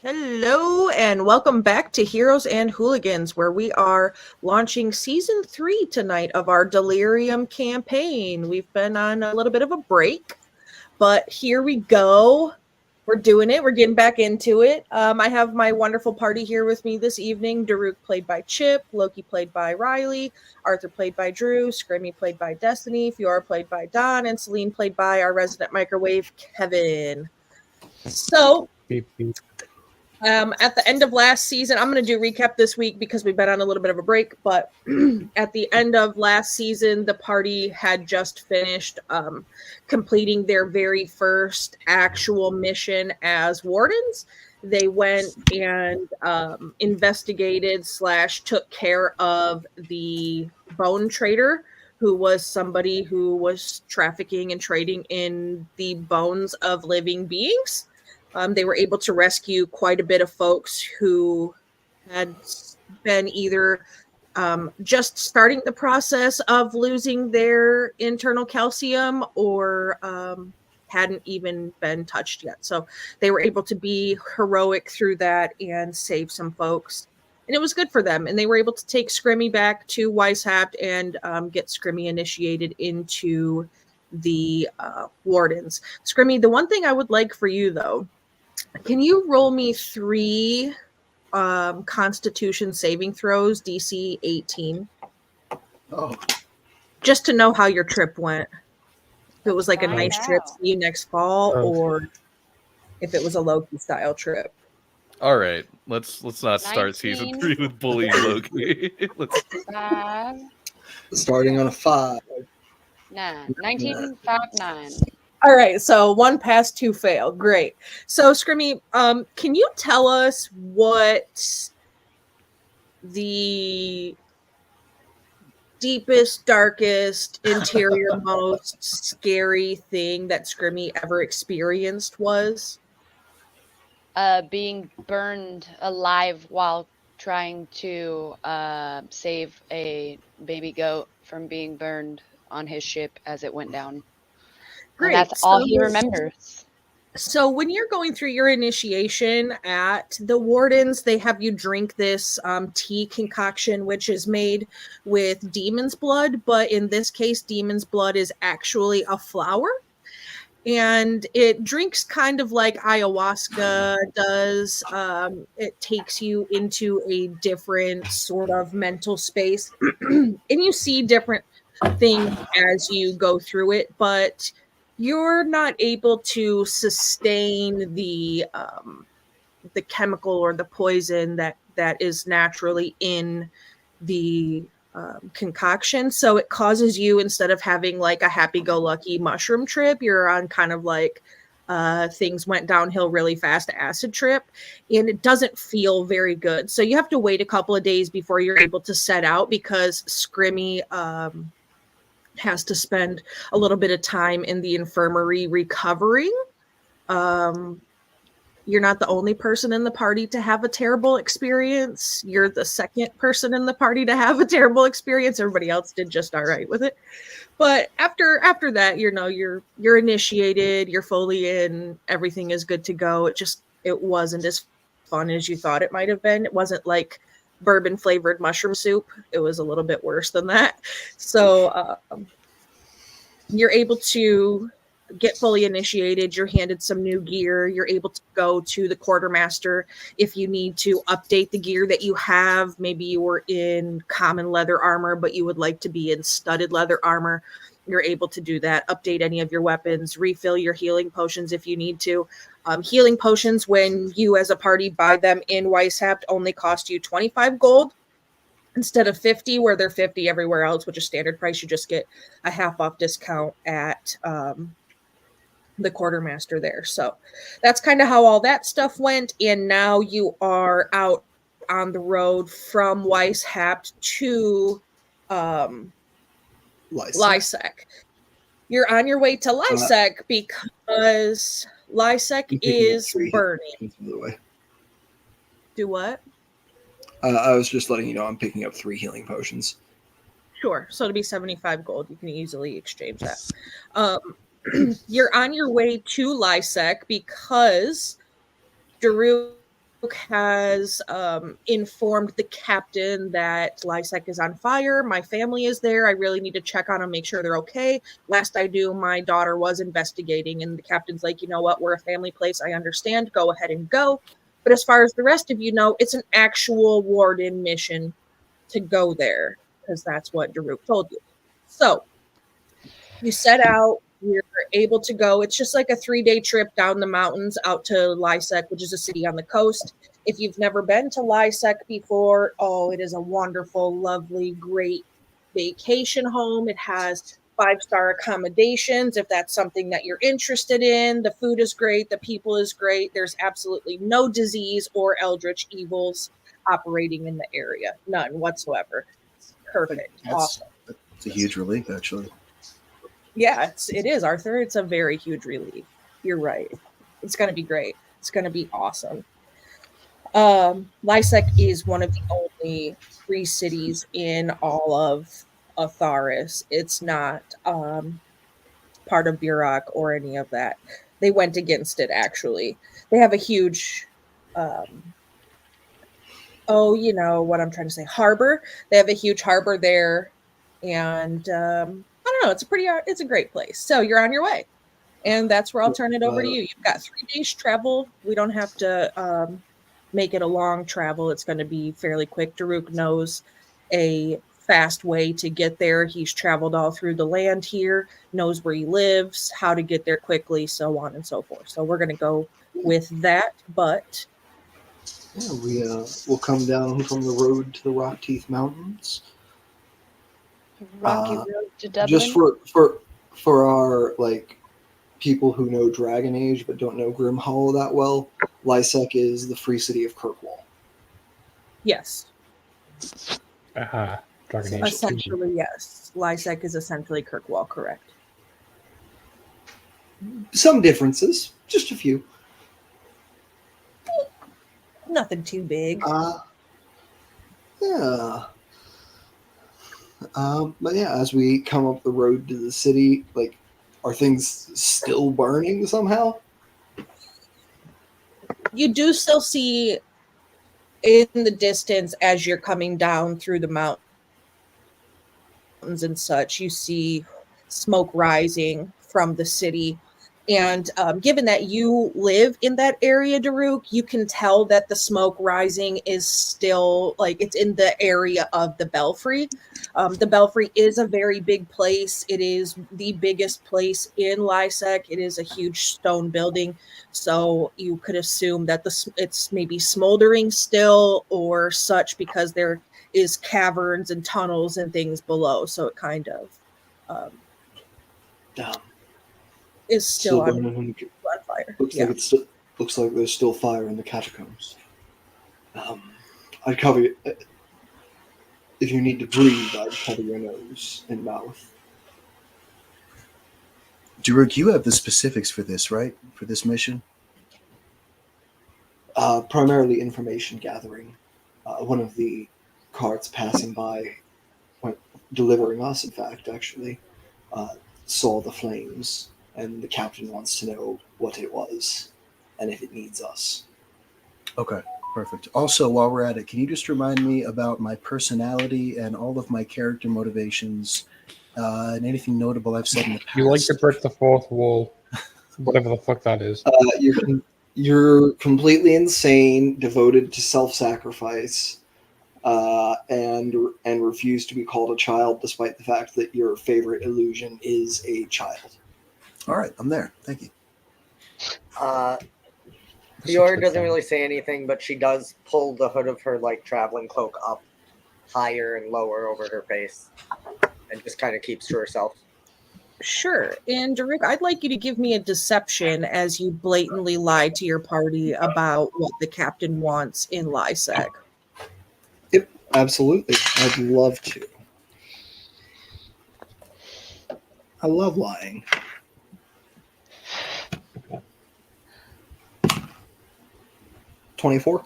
Hello and welcome back to Heroes and Hooligans, where we are launching season 3 tonight of our Delirium campaign. We've been on a little bit of a break, but here we go. We're doing it. We're getting back into it. I have my wonderful party here with me this evening. Daruk played by Chip, Loki played by Riley, Arthur played by Drew, Scrimmy played by Destiny, Fiora played by Don, and Celine played by our resident microwave, Kevin. So, Beep, beep. at the end of last season, I'm going to do recap this week because we've been on a little bit of a break. But at the end of last season, the party had just finished completing their very first actual mission as wardens. They went and investigated / took care of the bone trader, who was somebody who was trafficking and trading in the bones of living beings. They were able to rescue quite a bit of folks who had been either just starting the process of losing their internal calcium or hadn't even been touched yet. So they were able to be heroic through that and save some folks. And it was good for them. And they were able to take Scrimmy back to Weishaupt and get Scrimmy initiated into the wardens. Scrimmy, the one thing I would like for you, though, can you roll me 3 Constitution saving throws, DC 18? Oh, Just to know how your trip went. If it was like a Find nice trip, out. see you next fall, Oh. or if it was a Loki style trip. All right, let's not start 19. season 3 with bullying Loki. Let's 5, starting on a 5. 9. 19, 5, 9. All right, so 1 pass, 2 fail. Great. So, Scrimmy, can you tell us what the deepest, darkest, interior, most scary thing that Scrimmy ever experienced was? Being burned alive while trying to save a baby goat from being burned on his ship as it went down. Great. And that's all he So- remembers. So when you're going through your initiation at the Wardens, they have you drink this tea concoction, which is made with demon's blood. But in this case, demon's blood is actually a flower. And it drinks kind of like ayahuasca does. It takes you into a different sort of mental space. And you see different things as you go through it. But you're not able to sustain the chemical or the poison that is naturally in the concoction. So it causes you, instead of having like a happy-go-lucky mushroom trip, you're on kind of like things went downhill really fast acid trip, and it doesn't feel very good. So you have to wait a couple of days before you're able to set out, because Scrimmy has to spend a little bit of time in the infirmary recovering. You're not the only person in the party to have a terrible experience. You're the second person in the party to have a terrible experience. Everybody else did just all right with it. But after that, you know, you're initiated, you're fully in, everything is good to go. It wasn't as fun as you thought it might have been. It wasn't like bourbon flavored mushroom soup. It was a little bit worse than that. So you're able to get fully initiated. You're handed some new gear. You're able to go to the quartermaster if you need to update the gear that you have. Maybe you were in common leather armor, but you would like to be in studded leather armor. You're able to do that. Update any of your weapons. Refill your healing potions if you need to. Healing potions, when you as a party buy them in Weishaupt, only cost you 25 gold instead of 50, where they're 50 everywhere else, which is standard price. You just get a half off discount at the quartermaster there. So that's kind of how all that stuff went. And now you are out on the road from Weishaupt to Liesech. You're on your way to Liesech because Liesech is burning. By the way, Do what? I was just letting you know I'm picking up 3 healing potions. Sure. So to be 75 gold, you can easily exchange that. You're on your way to Liesech because Daru has informed the captain that Liesech is on fire. My family is there. I really need to check on them, make sure they're okay. Last I knew, my daughter was investigating, and the captain's like, you know what, we're a family place. I understand. Go ahead and go. But as far as the rest of you know, it's an actual warden mission to go there, because that's what Daruk told you. So you set out, you're able to go. It's just like a 3-day trip down the mountains out to Liesech, which is a city on the coast. If you've never been to Liesech before, oh, it is a wonderful, lovely, great vacation home. It has 5-star accommodations if that's something that you're interested in. The food is great. The people is great. There's absolutely no disease or eldritch evils operating in the area. None whatsoever. It's perfect. Awesome. It's a huge relief, actually. Yeah, it is, Arthur. It's a very huge relief. You're right. It's going to be great. It's going to be awesome. Liesech is one of the only free cities in all of Atharis. It's not part of Burak or any of that. They went against it, actually. They have a huge, you know what I'm trying to say, harbor. They have a huge harbor there, and I don't know. It's a great place. So you're on your way, and that's where I'll turn it over to you. You've got 3 days travel. We don't have to make it a long travel. It's going to be fairly quick. Daruk knows a fast way to get there. He's traveled all through the land here, knows where he lives, how to get there quickly, so on and so forth. So we're going to go with that. But yeah, we'll come down from the road to the Rock Teeth Mountains. Rocky Road to Dublin. Just for our people who know Dragon Age but don't know Grim Hollow that well, Liesech is the free city of Kirkwall. yes, Dragon Age. essentially yes. Liesech is essentially Kirkwall, correct? Some differences, just a few. Nothing too big. Yeah. But yeah, as we come up the road to the city, are things still burning somehow? You do still see in the distance as you're coming down through the mountains and such, you see smoke rising from the city. And given that you live in that area, Daruk, you can tell that the smoke rising is still it's in the area of the Belfry. The Belfry is a very big place. It is the biggest place in Liesech. It is a huge stone building. So you could assume that it's maybe smoldering still or such, because there is caverns and tunnels and things below. So it kind of is still on fire. Looks like there's still fire in the catacombs. I'd cover you. If you need to breathe, I'd cover your nose and mouth. Daruk, you have the specifics for this, right? For this mission? Primarily information gathering. One of the carts passing by, delivering us, in fact, actually, saw the flames, and the captain wants to know what it was and if it needs us. Okay, perfect. Also, while we're at it, can you just remind me about my personality and all of my character motivations and anything notable I've said in the past? You like to break the fourth wall, whatever the fuck that is. You're completely insane, devoted to self-sacrifice, and refuse to be called a child, despite the fact that your favorite illusion is a child. All right, I'm there. Thank you. Fiora doesn't really say anything, but she does pull the hood of her traveling cloak up higher and lower over her face, and just kind of keeps to herself. Sure. And Daruk, I'd like you to give me a deception as you blatantly lie to your party about what the captain wants in Liesech. Yep, absolutely. I'd love to. I love lying. 24.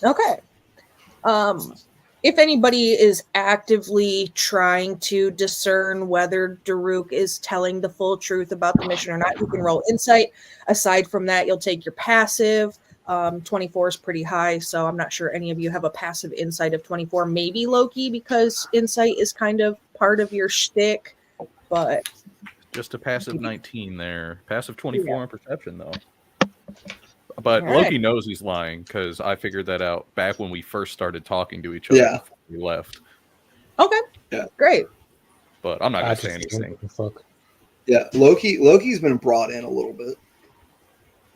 Okay. If anybody is actively trying to discern whether Daruk is telling the full truth about the mission or not, you can roll insight. Aside from that, you'll take your passive. 24 is pretty high, so I'm not sure any of you have a passive insight of 24. Maybe Loki, because insight is kind of part of your shtick, but Just a passive 19 there. Passive 24 Yeah. on perception, though. But All right. Loki knows he's lying because I figured that out back when we first started talking to each other Yeah. before we left. Okay. Yeah. Great. But I'm not I going to say just anything. fuck. Yeah, Loki's been brought in a little bit.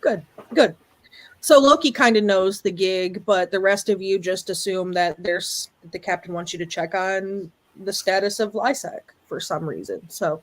Good. So Loki kind of knows the gig, but the rest of you just assume that the captain wants you to check on the status of Liesech for some reason. So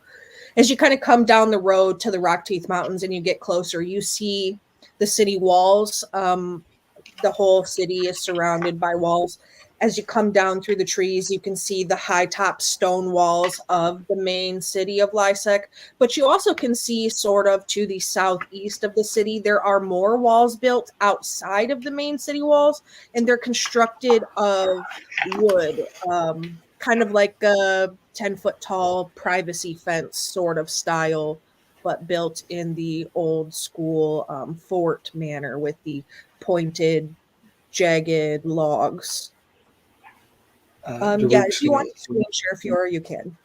as you kind of come down the road to the Rockteeth Mountains and you get closer, you see the city walls. The whole city is surrounded by walls. As you come down through the trees, you can see the high top stone walls of the main city of Liesech, but you also can see sort of to the southeast of the city, there are more walls built outside of the main city walls, and they're constructed of wood, kind of like a 10-foot tall privacy fence sort of style, but built in the old school fort manner with the pointed, jagged logs. If you want to screen share Fiora, you can.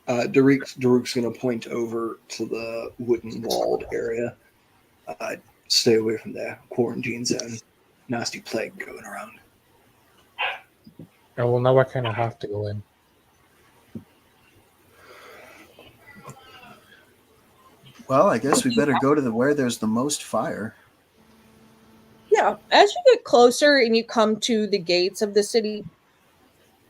Daruk's gonna point over to the wooden walled area. Stay away from there. Quarantine zone. Nasty plague going around. Oh, well, now I kind of have to go in. Well, I guess we better go to where there's the most fire. Yeah, as you get closer and you come to the gates of the city,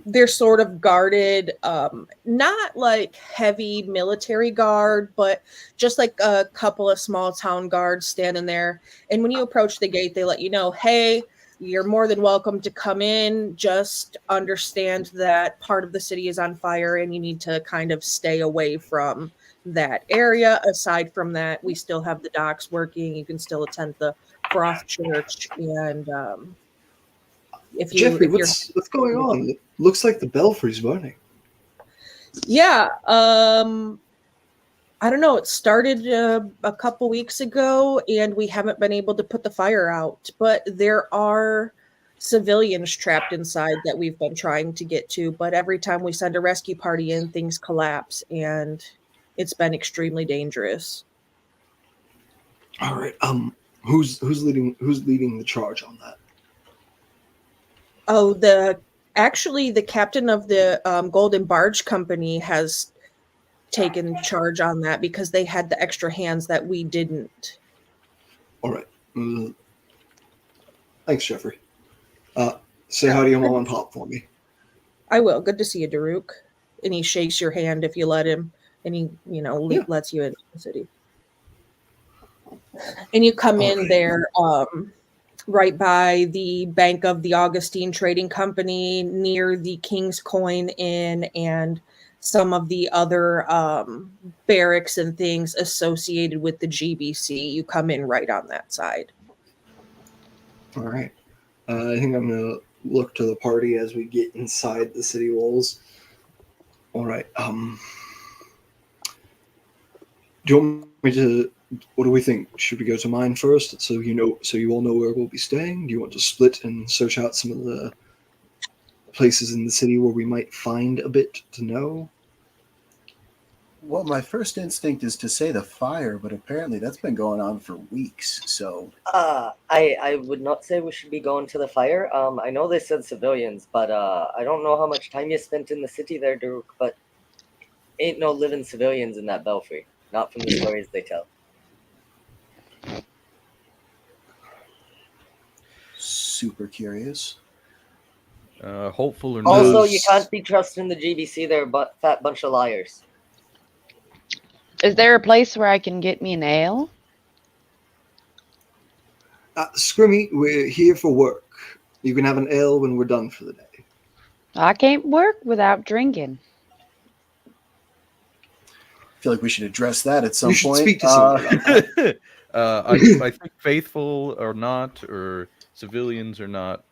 they're sort of guarded, not like heavy military guard, but just like a couple of small town guards standing there. And when you approach the gate, they let you know, hey, you're more than welcome to come in. Just understand that part of the city is on fire and you need to kind of stay away from that area. Aside from that, we still have the docks working. You can still attend the Froth Church, and Jeffrey, what's going on? It looks like the belfry's burning. Yeah, I don't know. It started a couple weeks ago, and we haven't been able to put the fire out. But there are civilians trapped inside that we've been trying to get to. But every time we send a rescue party in, things collapse, and it's been extremely dangerous. All right. Who's leading the charge on that? Oh, the captain of the Golden Barge Company has taken charge on that because they had the extra hands that we didn't. All right. Thanks, Jeffrey. Say hi to your mom and pop for me. I will. Good to see you, Daruk. And he shakes your hand if you let him, and he, lets you into the city. And you come in there, right by the Bank of the Augustine Trading Company, near the King's Coin Inn, and some of the other barracks and things associated with the GBC. You come in right on that side. All right. I think I'm going to look to the party as we get inside the city walls. All right. Do you want me to... What do we think? Should we go to mine first, so you all know where we'll be staying? Do you want to split and search out some of the places in the city where we might find a bit to know? Well, my first instinct is to say the fire, but apparently that's been going on for weeks. So, I would not say we should be going to the fire. I know they said civilians, but I don't know how much time you spent in the city there, Daruk. But ain't no living civilians in that belfry, not from the stories they tell. super curious. Hopeful or not. Also, you can't be trusting the GBC. They're a fat bunch of liars. Is there a place where I can get me an ale? Scrimmy, we're here for work. You can have an ale when we're done for the day. I can't work without drinking. I feel like we should address that at some You should point. speak to someone about that. I think faithful or not, or civilians or not,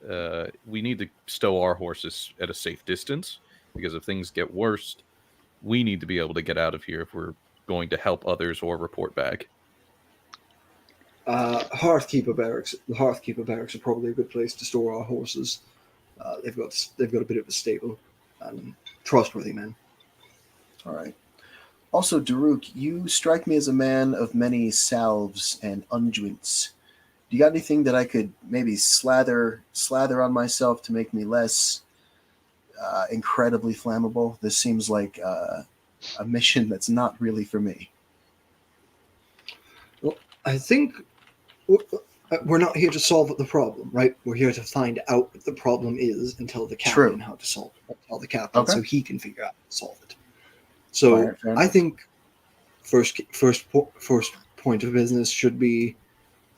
we need to stow our horses at a safe distance, because if things get worse, we need to be able to get out of here if we're going to help others or report back. Hearthkeeper barracks. The Hearthkeeper barracks are probably a good place to store our horses. They've got a bit of a stable and trustworthy men. All right. Also, Daruk, you strike me as a man of many salves and unguents. Do you got anything that I could maybe slather on myself to make me less incredibly flammable? This seems like a mission that's not really for me. Well, I think we're not here to solve the problem, right? We're here to find out what the problem is and tell the captain how to solve it. Tell the captain so he can figure out how to solve it. So I think first point of business should be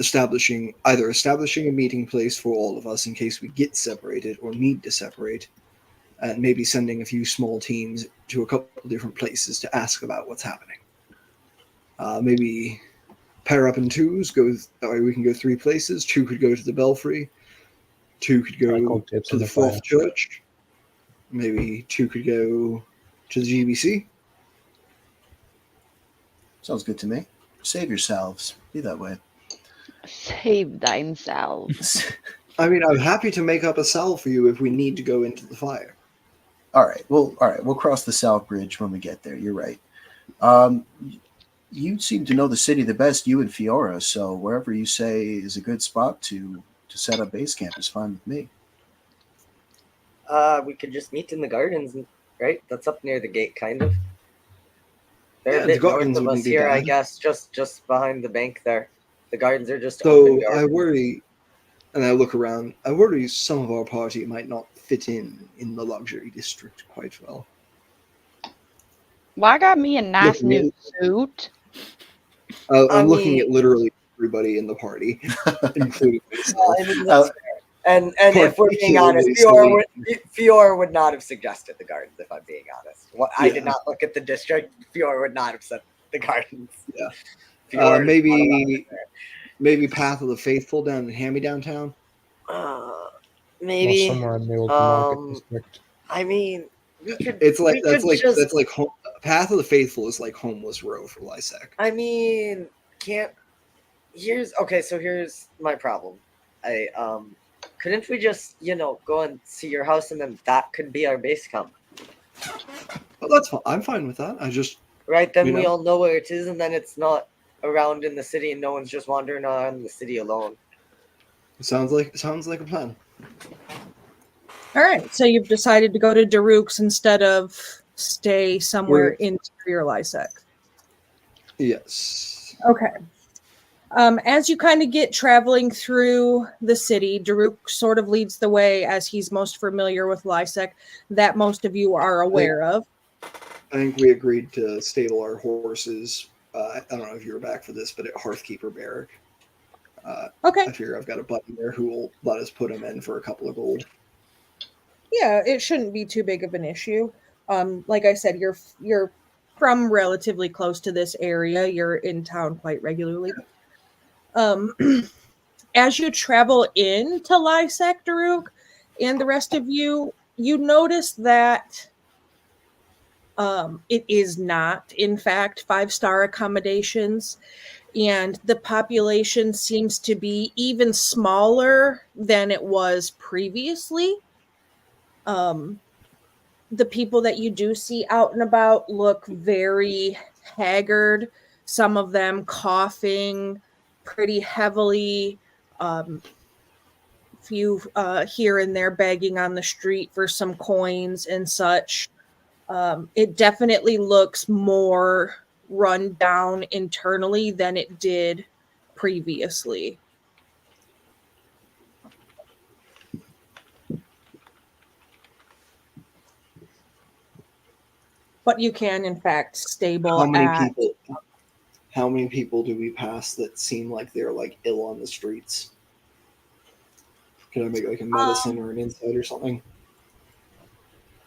establishing a meeting place for all of us in case we get separated or need to separate, and maybe sending a few small teams to a couple of different places to ask about what's happening. Maybe pair up in twos. We can go 3 places. 2 could go to the Belfry. 2 could go to the Fourth Church. Maybe 2 could go to the GBC. Sounds good to me. Save yourselves. Be that way. Save thyself. I mean, I'm happy to make up a cell for you if we need to go into the fire. All right. We'll cross the South Bridge when we get there. You're right. You seem to know the city the best, you and Fiora. So wherever you say is a good spot to set up base camp is fine with me. We could just meet in the gardens, right? That's up near the gate, kind of. They're a bit north of us here, I guess, just behind the bank there. The gardens are just open gardens. I worry, and I look around, I worry some of our party might not fit in the luxury district quite well. Well, I got me a nice new suit. I'm looking at literally everybody in the party, including myself. I mean, that's fair. And if we're being honest, Fiora would not have suggested the gardens, if I'm being honest. I did not look at the district. Fiora would not have said the gardens. Yeah. Maybe Path of the Faithful down in Hammy downtown. Maybe. Or somewhere in the old market district. I mean, we could. That's like Path of the Faithful is like homeless row for Liesech. I mean, here's my problem. Couldn't we just, go and see your house and then that could be our base camp? Well, that's fine. I'm fine with that. Right, then we all know where it is and then it's not around in the city and no one's just wandering around the city alone. It sounds like a plan. All right, so you've decided to go to Daruk's instead of stay somewhere interior Liesech. Yes. Okay. As you kind of get traveling through the city, Daruk sort of leads the way as he's most familiar with Liesech, that most of you are aware of. I think we agreed to stable our horses. I don't know if you were back for this, but at Hearthkeeper Barrack. Okay. I figure I've got a button there who will let us put him in for a couple of gold. Yeah, it shouldn't be too big of an issue. Like I said, you're from relatively close to this area. You're in town quite regularly. As you travel into Liesech, Daruk, and the rest of you notice that it is not, in fact, 5-star accommodations, and the population seems to be even smaller than it was previously. The people that you do see out and about look very haggard, some of them coughing pretty heavily, few here and there begging on the street for some coins and such. It definitely looks more run down internally than it did previously. But you can, in fact, stable. How many people do we pass that seem like they're like ill on the streets? Can I make like a medicine or an insight or something?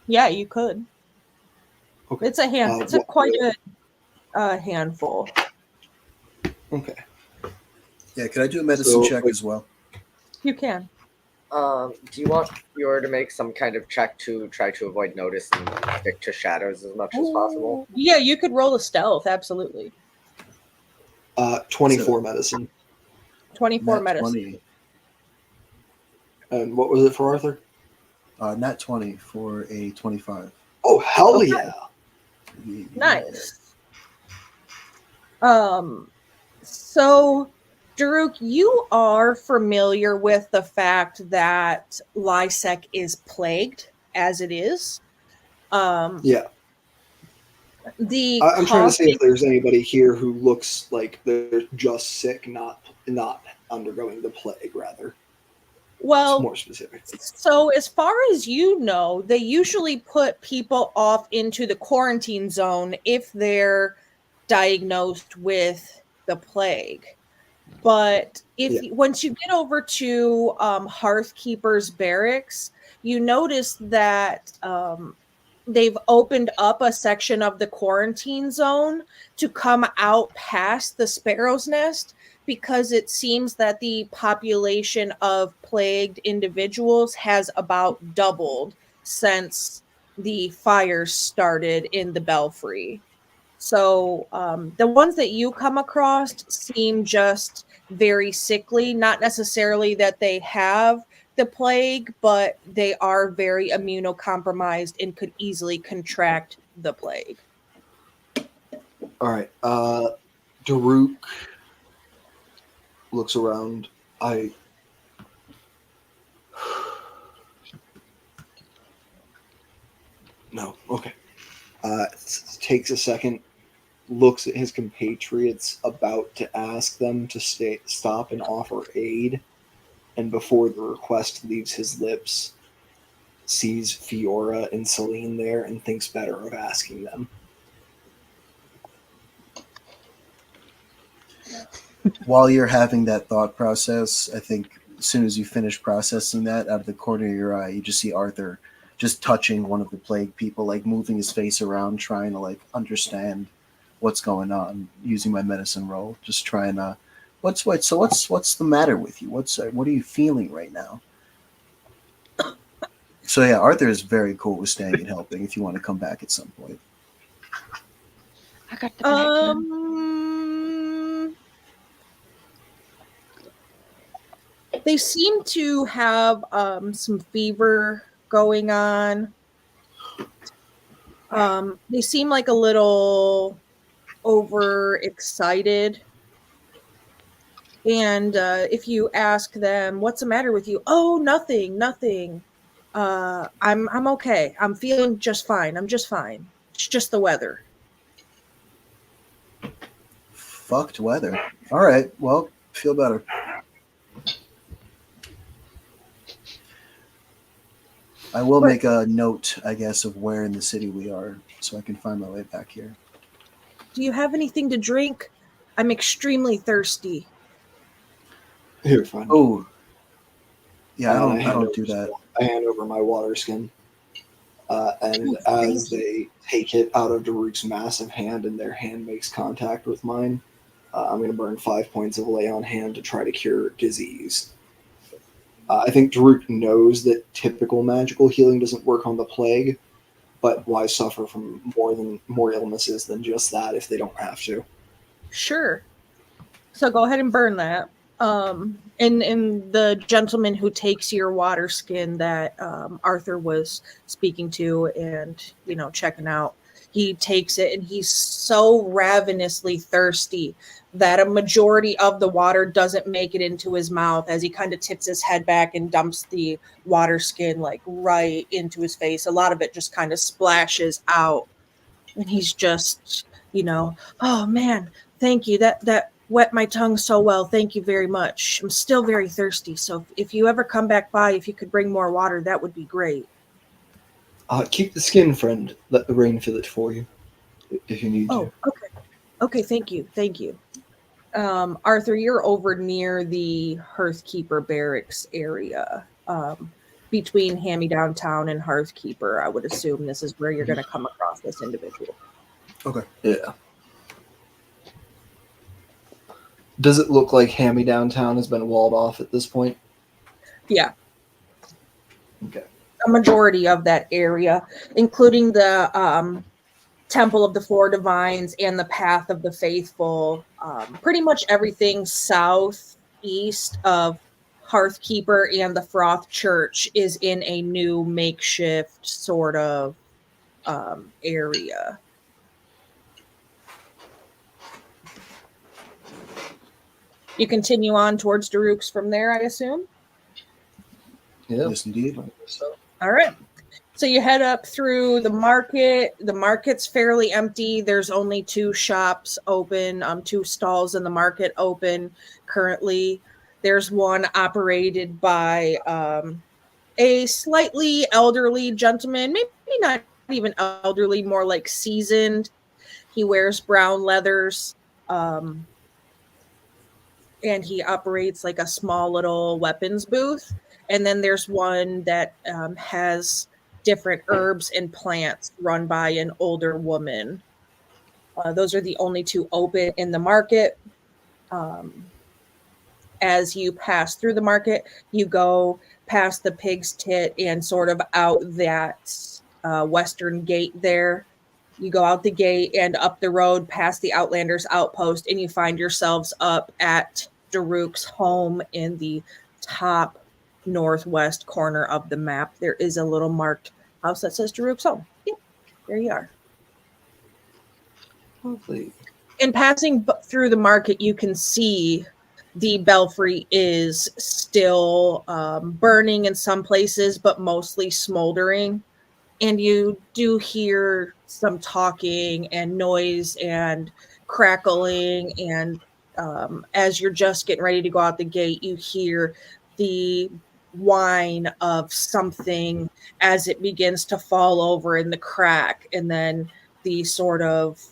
Yeah, you could. Okay. It's a quite a handful. Okay. Yeah, can I do a medicine check as well? You can. Do you want Fiora to make some kind of check to try to avoid notice and stick to shadows as much as possible? Yeah, you could roll a stealth, absolutely. 24 medicine. 24 Nat medicine. 20. And what was it for Arthur? Nat 20 for a 25. Oh, hell Okay. yeah. Nice. So Daruk, you are familiar with the fact that Liesech is plagued as it is. Yeah. The I'm trying to see if coughing- there's anybody here who looks like they're just sick, not undergoing the plague, rather. It's well, more specific. so as far as you know, they usually put people off into the quarantine zone if they're diagnosed with the plague. But once you get over to Hearthkeeper's barracks, you notice that they've opened up a section of the quarantine zone to come out past the Sparrow's Nest, because it seems that the population of plagued individuals has about doubled since the fires started in the Belfry. So the ones that you come across seem just very sickly, not necessarily that they have the plague, but they are very immunocompromised and could easily contract the plague. All right. Daruk looks around. No. Okay. Takes a second, looks at his compatriots about to ask them to stop and offer aid, and before the request leaves his lips, sees Fiora and Celine there and thinks better of asking them. While you're having that thought process, I think as soon as you finish processing that, out of the corner of your eye, you just see Arthur just touching one of the plague people, like moving his face around, trying to like understand what's going on, using my medicine roll, just trying to what's the matter with you? What are you feeling right now? So yeah, Arthur is very cool with staying and helping if you want to come back at some point. I got the back. They seem to have some fever going on. They seem like a little overexcited. And if you ask them, what's the matter with you? Oh, nothing. I'm okay. I'm feeling just fine. I'm just fine. It's just the weather. Fucked weather. All right. Well, feel better. I will make a note, I guess, of where in the city we are so I can find my way back here. Do you have anything to drink? I'm extremely thirsty. Here, fine. Oh. Yeah, And I don't do that. I hand over my water skin. And as they take it out of Daruk's massive hand and their hand makes contact with mine, I'm going to burn 5 points of lay on hand to try to cure disease. I think Daruk knows that typical magical healing doesn't work on the plague, but why suffer from more illnesses than just that if they don't have to? Sure. So go ahead and burn that. And the gentleman who takes your water skin that Arthur was speaking to and, checking out, he takes it and he's so ravenously thirsty that a majority of the water doesn't make it into his mouth, as he kind of tips his head back and dumps the water skin like right into his face. A lot of it just kind of splashes out. And he's just, oh man, thank you. That wet my tongue so well. Thank you very much. I'm still very thirsty. So if you ever come back by, if you could bring more water, that would be great. Keep the skin, friend. Let the rain fill it for you if you need to. Oh, okay. Okay, thank you. Arthur, you're over near the Hearthkeeper barracks area. Between Hand-Me-Down and Hearthkeeper, I would assume this is where you're going to come across this individual. Okay. Yeah. Does it look like Hand-Me-Down has been walled off at this point? Yeah. Okay. A majority of that area, including the Temple of the Four Divines and the Path of the Faithful, pretty much everything southeast east of Hearthkeeper and the Froth Church is in a new makeshift sort of area. You continue on towards Daruk's from there, I assume? Yeah. Yes, indeed. So, All right. So you head up through the market. The market's fairly empty. There's only 2 shops open, 2 stalls in the market open currently. There's one operated by a slightly elderly gentleman, maybe not even elderly, more like seasoned. He wears brown leathers, and he operates like a small little weapons booth. And then there's one that has different herbs and plants run by an older woman. Those are the only 2 open in the market. As you pass through the market, you go past the Pig's Tit and sort of out that western gate there. You go out the gate and up the road past the Outlanders outpost, and you find yourselves up at Daruk's home in the top northwest corner of the map. There is a little marked house that says Daruk's home. Yep, there you are. lovely. In passing through the market, you can see the belfry is still burning in some places, but mostly smoldering. And you do hear some talking and noise and crackling. And as you're just getting ready to go out the gate, you hear the whine of something as it begins to fall over in the crack. And then the sort of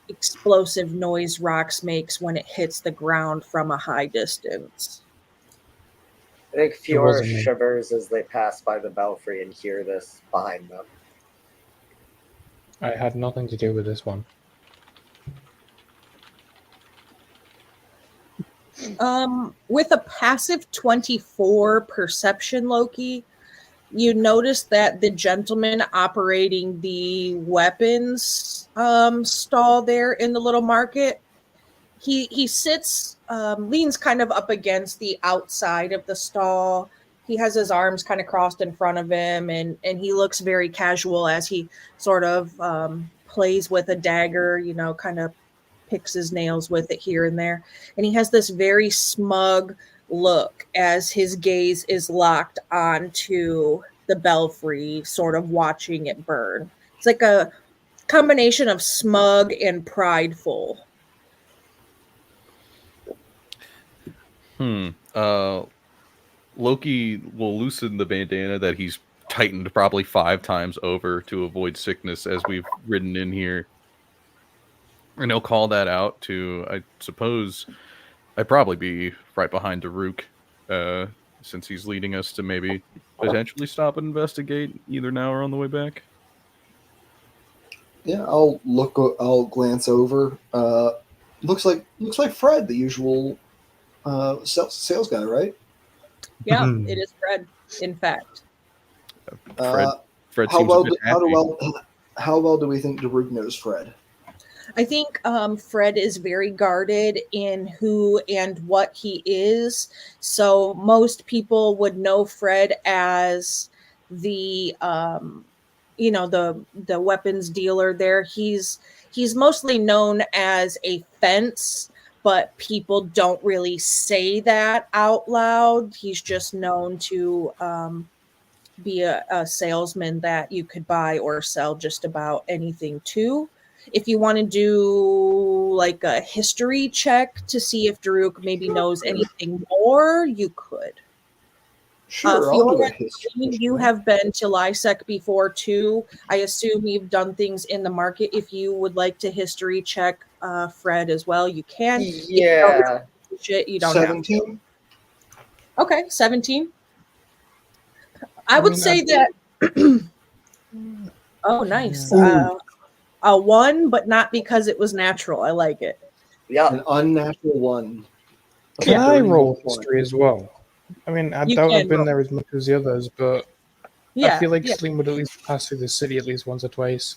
explosive noise Rox makes when it hits the ground from a high distance. I think Fior wasn't me. shivers as they pass by the belfry and hear this behind them. I had nothing to do with this one. With a passive 24 perception, Loki, you notice that the gentleman operating the weapons stall there in the little market, he sits, leans kind of up against the outside of the stall. He has his arms kind of crossed in front of him, and he looks very casual as he sort of plays with a dagger, you know, kind of picks his nails with it here and there. And he has this very smug look as his gaze is locked onto the belfry, sort of watching it burn. It's like a combination of smug and prideful. Loki will loosen the bandana that he's tightened probably 5 times over to avoid sickness as we've ridden in here. And he'll call that out to, I suppose, I'd probably be right behind Daruk, since he's leading us to maybe potentially stop and investigate either now or on the way back. Yeah, I'll glance over. Looks like Fred, the usual sales guy, right? Yeah, it is Fred, in fact. Fred How seems well? a bit happy. How well do we think Daruk knows Fred? I think Fred is very guarded in who and what he is. So most people would know Fred as the the weapons dealer there. He's mostly known as a fence, but people don't really say that out loud. He's just known to be a salesman that you could buy or sell just about anything to. If you want to do like a history check to see if Daruk maybe knows anything more, you could. Sure, I'll do a Fiona, history. you have been to Liesech before too. I assume you've done things in the market. If you would like to history check Fred as well, you can. Yeah. You don't 17. have to. Okay, 17. I would say that. Oh, nice. A 1, but not because it was natural. I like it. Yeah. An unnatural 1. Can I roll 31. history as well? I mean, I You doubt can I've been roll. there as much as the others, but Yeah, I feel like yeah, Slim would at least pass through the city at least once or twice.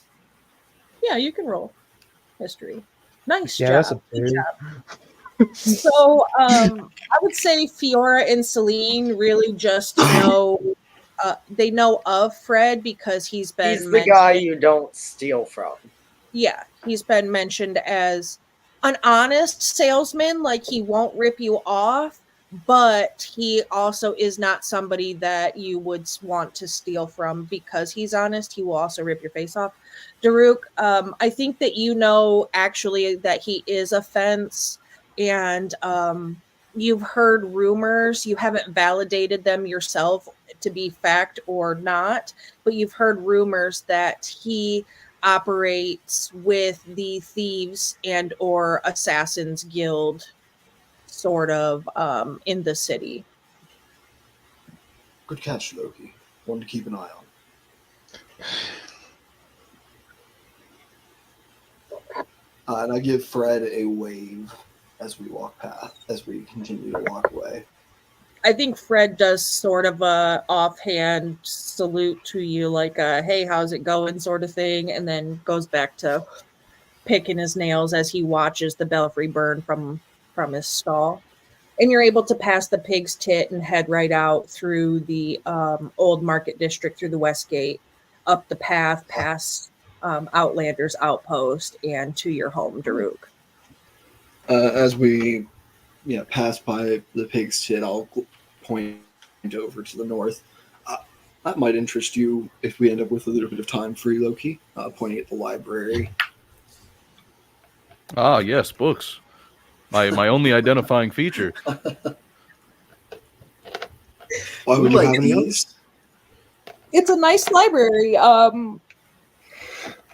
yeah. You can roll history. Nice Yeah, job. that's a Good 2. job. So I would say Fiora and Celine really just know they know of Fred because he's been He's the guy mentioned. you don't steal from. Yeah, he's been mentioned as an honest salesman, like he won't rip you off, but he also is not somebody that you would want to steal from because he's honest. He will also rip your face off. Daruk, I think that you know actually that he is a fence, and you've heard rumors. You haven't validated them yourself to be fact or not, but you've heard rumors that he operates with the thieves and or assassins guild sort of in the city. Good catch, Loki. One to keep an eye on. And I give Fred a wave as we continue to walk away. I think Fred does sort of a offhand salute to you, like a "Hey, how's it going?" sort of thing, and then goes back to picking his nails as he watches the belfry burn from his stall. And you're able to pass the Pig's Tit and head right out through the old market district, through the west gate, up the path past Outlander's outpost and to your home, Daruk. As we pass by the Pig's Tit, I'll point over to the north. That might interest you if we end up with a little bit of time free, Loki. Pointing at the library. Ah, yes, books. My only identifying feature. Why would you have any these? others? It's a nice library.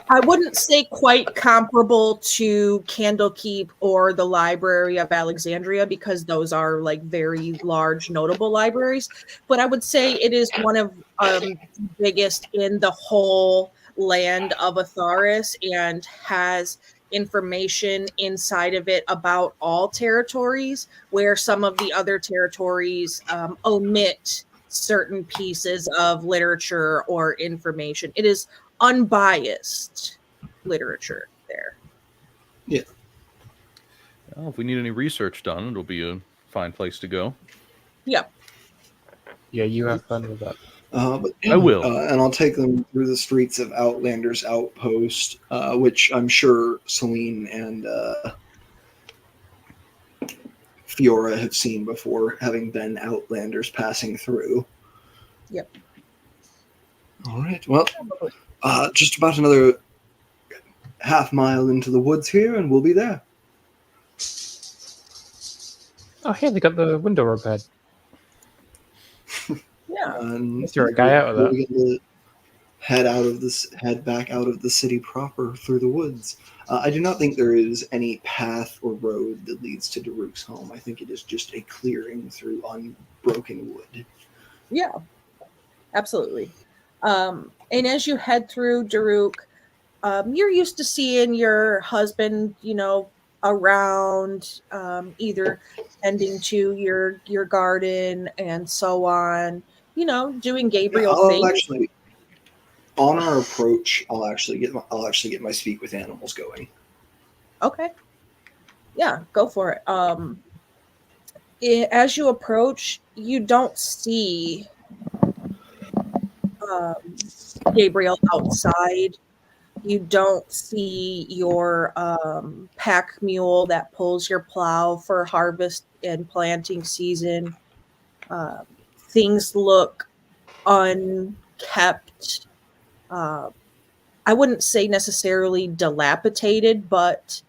I wouldn't say quite comparable to Candlekeep or the Library of Alexandria because those are like very large, notable libraries. But I would say it is one of the biggest in the whole land of Atharis and has information inside of it about all territories, where some of the other territories omit certain pieces of literature or information. It is unbiased literature there. Yeah. Well, if we need any research done, it'll be a fine place to go. Yeah. Yeah, you have fun with that. I will. And I'll take them through the streets of Outlander's Outpost, which I'm sure Celine and Fiora have seen before, having been Outlanders passing through. Yep. All right. Well, just about another half mile into the woods here, and we'll be there. Oh, hey, they got the window repaired. Yeah. And Throw a guy out of we'll that. begin to head back out of the city proper through the woods. I do not think there is any path or road that leads to Daruk's home. I think it is just a clearing through unbroken wood. Yeah. Absolutely. And as you head through Daruk, you're used to seeing your husband, around, either tending to your garden and so on, doing Gabriel things. Actually, on our approach, I'll actually get my speak with animals going. Okay. Yeah, go for it. As you approach, you don't see Gabriel outside. You don't see your pack mule that pulls your plow for harvest and planting season. Things look unkept. I wouldn't say necessarily dilapidated, but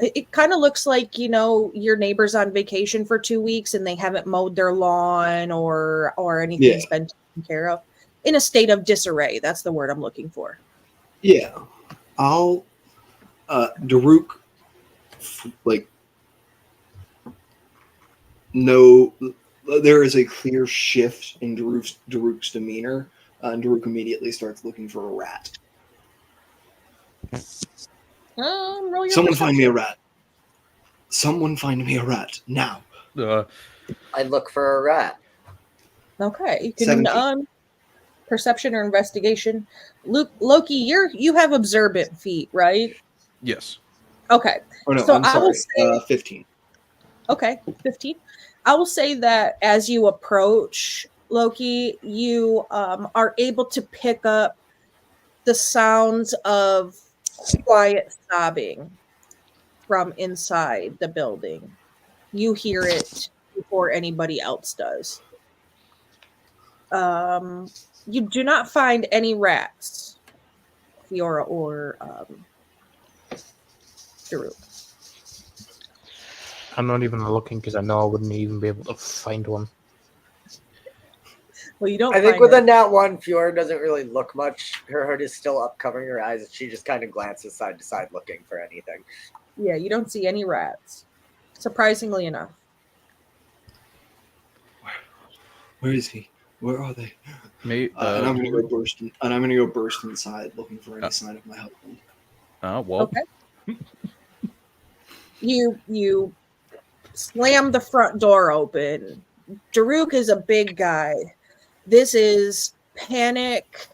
it kind of looks like, your neighbor's on vacation for 2 weeks and they haven't mowed their lawn or anything's been taken care of. In a state of disarray. That's the word I'm looking for. Yeah. I'll Daruk no, there is a clear shift in Daruk's demeanor, and Daruk immediately starts looking for a rat. Someone find me a rat. Someone find me a rat now. I look for a rat. Okay, you can 17. Perception or investigation. Loki, you have observant feet, right? Yes. Okay. Oh no, So I'm I will sorry. say 15. Okay, 15. I will say that as you approach Loki, you are able to pick up the sounds of quiet sobbing from inside the building. You hear it before anybody else does. Um, you do not find any rats, Fiora or Daru. I'm not even looking because I know I wouldn't even be able to find one. Well, you don't I think find with a any. nat 1, Fiora doesn't really look much. Her hood is still up, covering her eyes, and she just kind of glances side to side looking for anything. Yeah, you don't see any rats. Surprisingly enough. Where is he? Where are they? May, And I'm gonna Drew- go burst. And I'm gonna go burst inside, looking for any sign of my husband. well, Okay. You slam the front door open. Daruk is a big guy. This is panic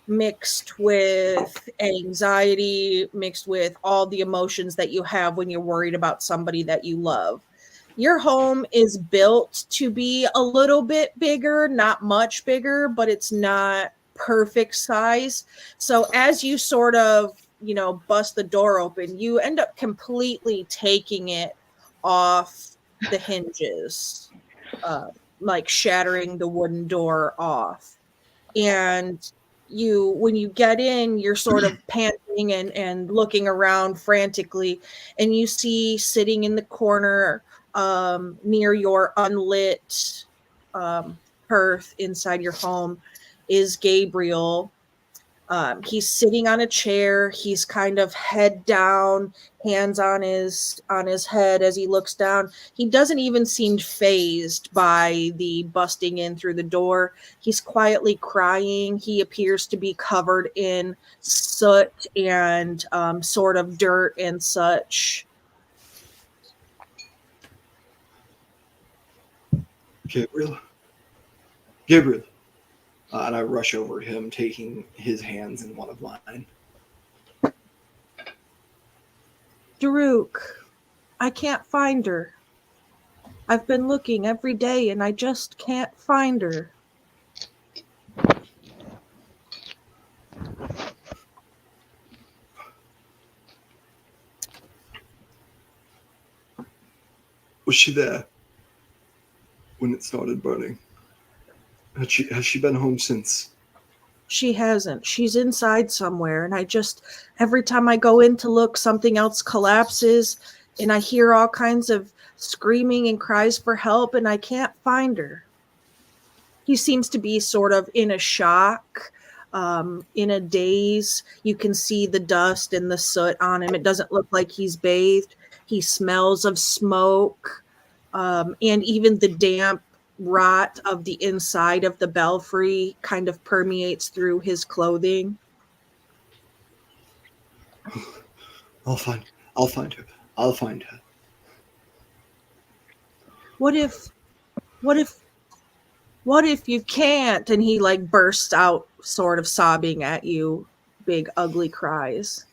mixed with anxiety, mixed with all the emotions that you have when you're worried about somebody that you love. Your home is built to be a little bit bigger, not much bigger, but it's not perfect size. So as you sort of, bust the door open, you end up completely taking it off the hinges, uh, like shattering the wooden door off. And when you get in, you're sort of panting and looking around frantically, and you see sitting in the corner near your unlit hearth inside your home is Gabriel. He's sitting on a chair. He's kind of head down, hands on his head as he looks down. He doesn't even seem phased by the busting in through the door. He's quietly crying. He appears to be covered in soot and sort of dirt and such. Gabriel. Gabriel. And I rush over to him, taking his hands in one of mine. Daruk, I can't find her. I've been looking every day and I just can't find her. Was she there when it started burning? Has she been home since? She hasn't. She's inside somewhere, and every time I go in to look, something else collapses, and I hear all kinds of screaming and cries for help, and I can't find her. He seems to be sort of in a shock, in a daze. You can see the dust and the soot on him. It doesn't look like he's bathed. He smells of smoke, and even the damp rot of the inside of the belfry kind of permeates through his clothing. I'll find her. I'll find her. What if you can't? And he like bursts out sort of sobbing at you, big ugly cries.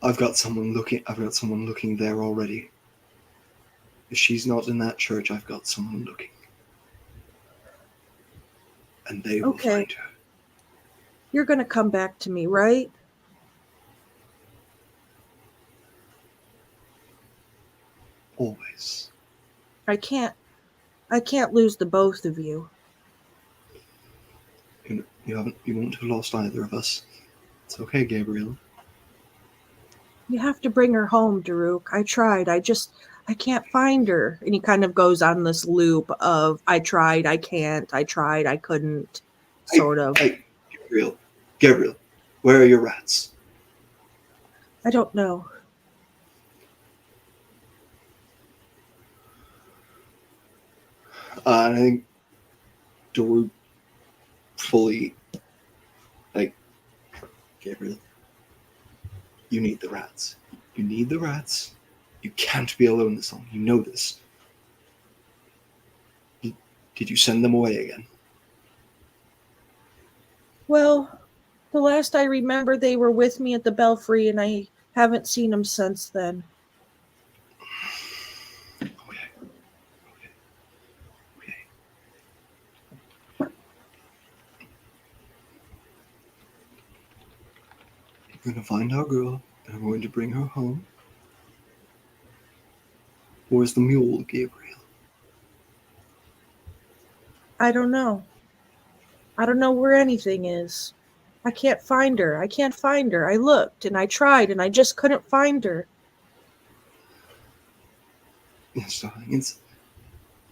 I've got someone looking there already. If she's not in that church, I've got someone looking. And they will find her. You're going to come back to me, right? Always. I can't lose the both of you. You won't have lost either of us. It's okay, Gabriel. You have to bring her home, Daruk. I tried. I can't find her. And he kind of goes on this loop of I tried, I can't, I tried, I couldn't, sort of. Hey, Gabriel, where are your rats? I don't know. And I think Daruk fully, Gabriel, you need the rats. You need the rats. You can't be alone this long. You know this. Did you send them away again? Well, the last I remember, they were with me at the belfry, and I Haven't seen him since then. Okay. I'm gonna find our girl, and I'm going to bring her home. Where's the mule, Gabriel? I don't know. I don't know where anything is. I can't find her. I can't find her. I looked and I tried and I just couldn't find her. Yes, darling.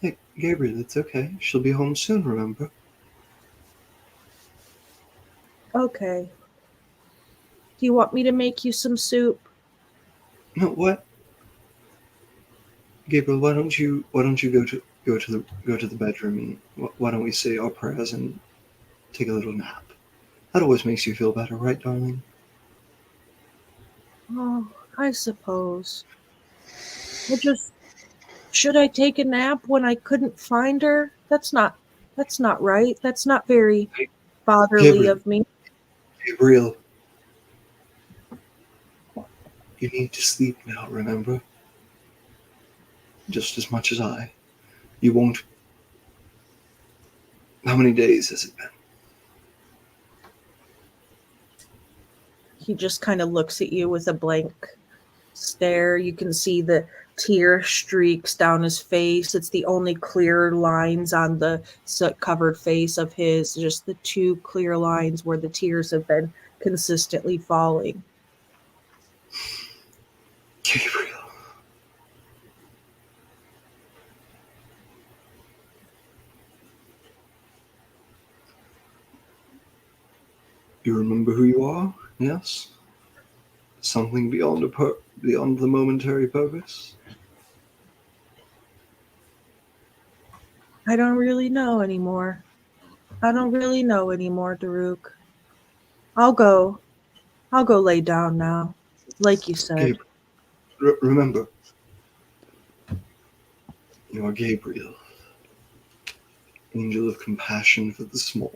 Hey, Gabriel, it's okay. She'll be home soon, remember? Okay. Do you want me to make you some soup? No, what? Gabriel, why don't you go to the bedroom and why don't we say our prayers and take a little nap? That always makes you feel better, right, darling? Oh, I suppose. Should I take a nap when I couldn't find her? That's not right. That's not very Hey, fatherly Gabriel, of me. Gabriel, you need to sleep now, remember? Just as much as I. You won't. How many days has it been? He just kind of looks at you with a blank stare. You can see the tear streaks down his face. It's the only clear lines on the soot-covered face of his, just the two clear lines where the tears have been consistently falling. Gabriel. You remember who you are? Yes? Something beyond beyond the momentary purpose? I don't really know anymore. Daruk. I'll go lay down now, like you said. Gabriel, remember, you are Gabriel, angel of compassion for the small.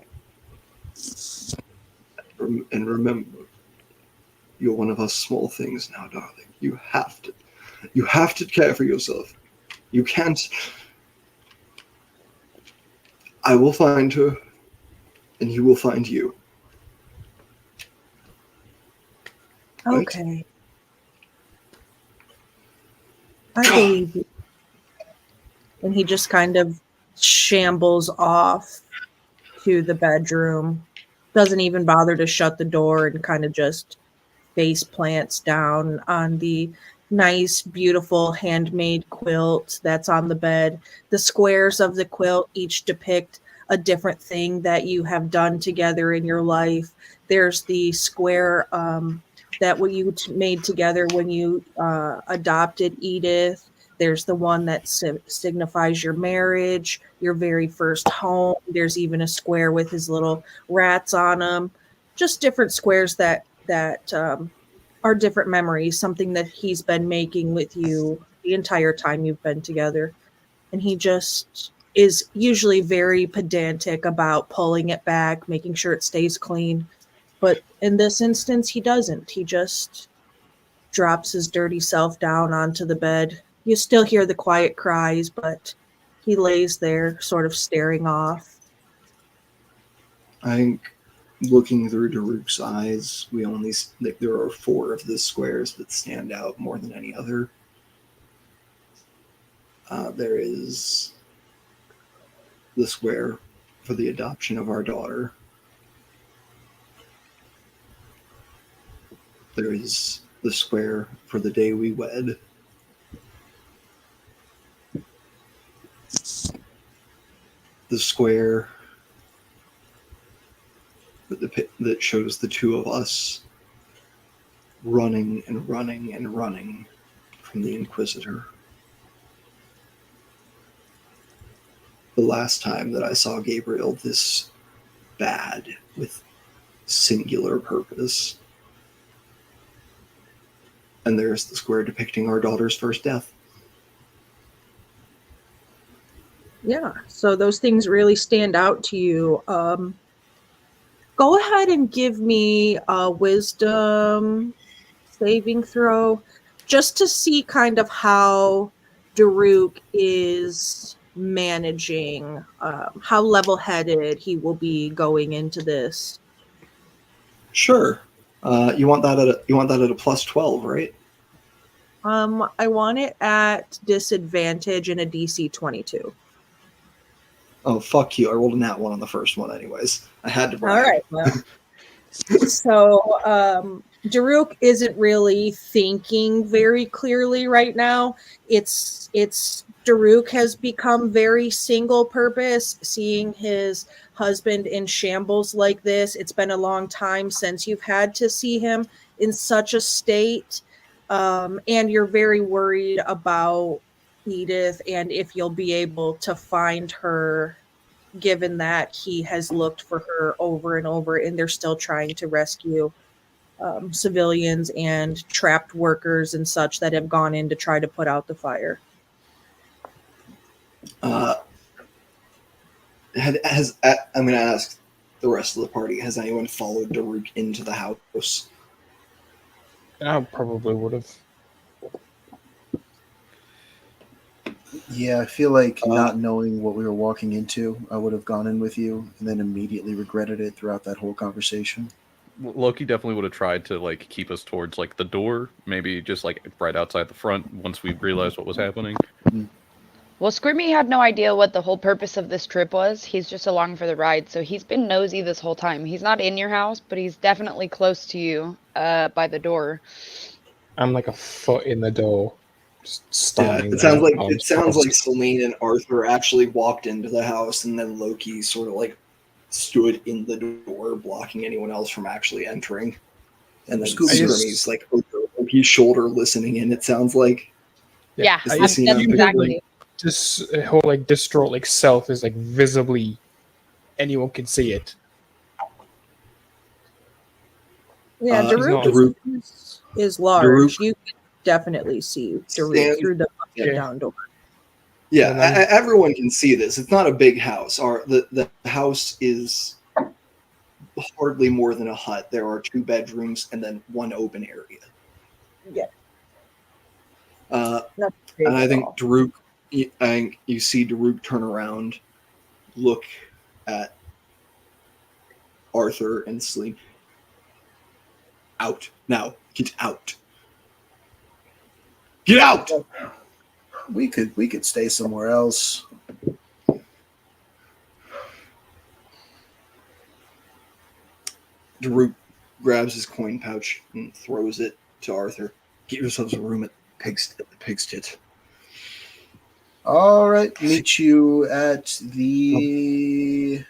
And remember, you're one of us small things now, darling. You have to care for yourself. You can't. I will find her, and he will find you. Right? Okay. I believe you. And he just kind of shambles off to the bedroom. Doesn't even bother to shut the door and kind of just face plants down on the nice, beautiful handmade quilt that's on the bed. The squares of the quilt each depict a different thing that you have done together in your life. There's the square that what you made together when you adopted Edith. There's the one that signifies your marriage, your very first home. There's even a square with his little rats on them. Just different squares that are different memories, something that he's been making with you the entire time you've been together. And he just is usually very pedantic about pulling it back, making sure it stays clean. But in this instance, he doesn't. He just drops his dirty self down onto the bed. You still hear the quiet cries, but he lays there sort of staring off. I think looking through Daruk's eyes, there are 4 of the squares that stand out more than any other. There is the square for the adoption of our daughter. There is the square for the day we wed. The square that shows the 2 of us running and running and running from the Inquisitor. The last time that I saw Gabriel this bad with singular purpose. And there's the square depicting our daughter's first death. Yeah, so those things really stand out to you. Go ahead and give me a wisdom saving throw, just to see kind of how Daruk is managing, how level-headed he will be going into this. Sure. You want that at a plus 12, right? I want it at disadvantage in a DC 22. Oh, fuck you. I rolled a nat 1 on the first one anyways. I had to brag. All right. Well, so Daruk isn't really thinking very clearly right now. It's Daruk has become very single purpose, seeing his husband in shambles like this. It's been a long time since you've had to see him in such a state. And you're very worried about Edith and if you'll be able to find her, given that he has looked for her over and over and they're still trying to rescue civilians and trapped workers and such that have gone in to try to put out the fire. I'm going to ask the rest of the party, has anyone followed Daruk into the house? I probably would have. Yeah, I feel like not knowing what we were walking into, I would have gone in with you and then immediately regretted it throughout that whole conversation. Loki definitely would have tried to like keep us towards like the door, maybe just like right outside the front once we realized what was happening. Well, Screamy had no idea what the whole purpose of this trip was. He's just along for the ride, so he's been nosy this whole time. He's not in your house, but he's definitely close to you by the door. I'm like a foot in the door. Just standing It sounds like Selene and Arthur actually walked into the house, and then Loki sort of like stood in the door, blocking anyone else from actually entering. And then Screamy's like over Loki's shoulder, listening in. It sounds like. Yeah, that's exactly. This whole like distraught like self is like visibly, anyone can see it. Yeah, Daruk is large. Daruk, you can definitely see Daruk through the down door. Yeah, everyone can see this. It's not a big house. The house is hardly more than a hut. There are 2 bedrooms and then 1 open area. Yeah. And I think Daruk, you see Daruk turn around, look at Arthur and Selene. Out. Now. Get out. Get out! We could stay somewhere else. Daruk grabs his coin pouch and throws it to Arthur. Get yourselves a room at the Pig's Tit. All right, meet you at the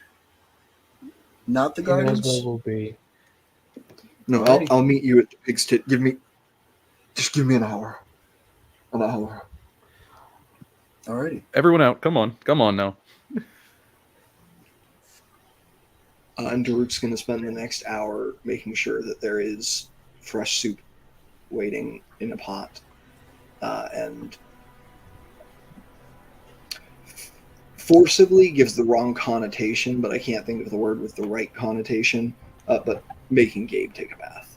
not the gardens. Where will be. No, I'll meet you at the Pig's Tit. Just give me an hour. An hour. Alrighty. Everyone out. Come on now. And Daruk's going to spend the next hour making sure that there is fresh soup waiting in a pot. And forcibly gives the wrong connotation, but I can't think of the word with the right connotation. But making Gabe take a bath.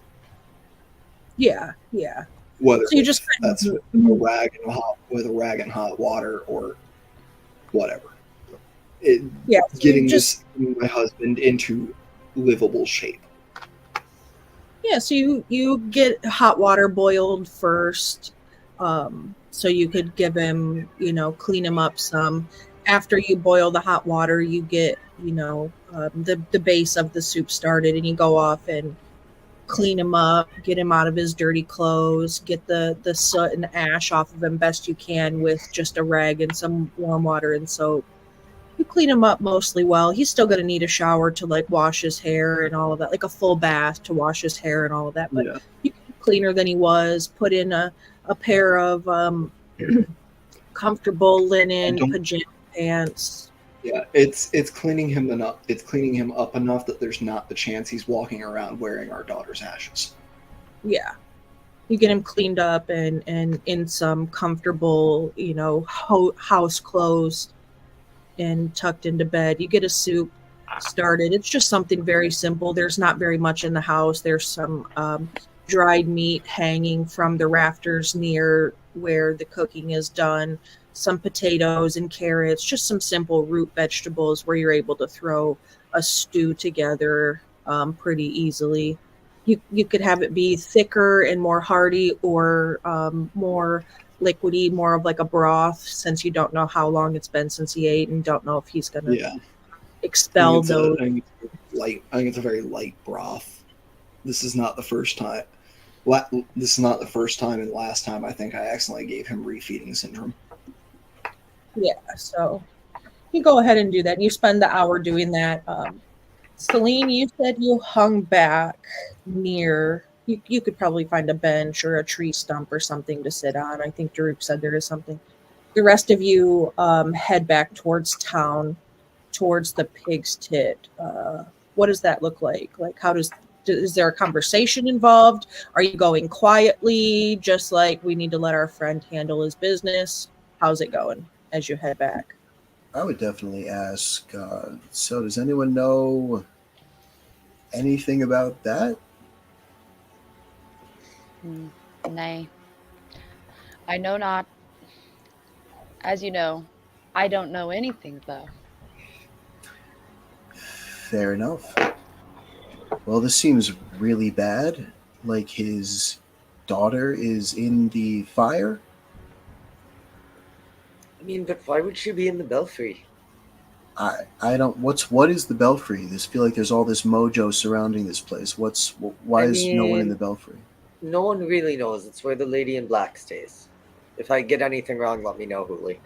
Yeah. Whether So you just that's with a rag and hot water or whatever. Getting my husband into livable shape. Yeah, so you get hot water boiled first, so you could give him, clean him up some. After you boil the hot water, you get, the base of the soup started, and you go off and clean him up, get him out of his dirty clothes, get the soot and ash off of him best you can with just a rag and some warm water and soap. You clean him up mostly well. He's still going to need a shower to like wash his hair and all of that, like a full bath to wash his hair and all of that. But you can be cleaner than he was. Put in a pair of comfortable linen pajama pants. Yeah, it's cleaning him enough. It's cleaning him up enough that there's not the chance he's walking around wearing our daughter's ashes. Yeah. You get him cleaned up and in some comfortable, house clothes and tucked into bed. You get a soup started. It's just something very simple. There's not very much in the house. There's some dried meat hanging from the rafters near where the cooking is done, some potatoes and carrots, just some simple root vegetables where you're able to throw a stew together pretty easily. You could have it be thicker and more hearty, or more liquidy, more of like a broth, since you don't know how long it's been since he ate and don't know if he's going to Yeah. expel those. I think it's a very light broth. This is not the first time. This is not the first time, and last time I think I accidentally gave him refeeding syndrome. Yeah, so you go ahead and do that. You spend the hour doing that. Celine, you said you hung back near. You could probably find a bench or a tree stump or something to sit on. I think Daruk said there is something. The rest of you head back towards town, towards the Pig's Tit. What does that look like? Like, is there a conversation involved? Are you going quietly, just like we need to let our friend handle his business? How's it going as you head back? I would definitely ask, so does anyone know anything about that? Nay. I know not. As you know, I don't know anything, though. Fair enough. Well, this seems really bad. Like his daughter is in the fire? I mean, but why would she be in the belfry? I don't. What is the belfry? I feel like there's all this mojo surrounding this place. Why is no one in the belfry? No one really knows. It's where the lady in black stays. If I get anything wrong, let me know, Huli.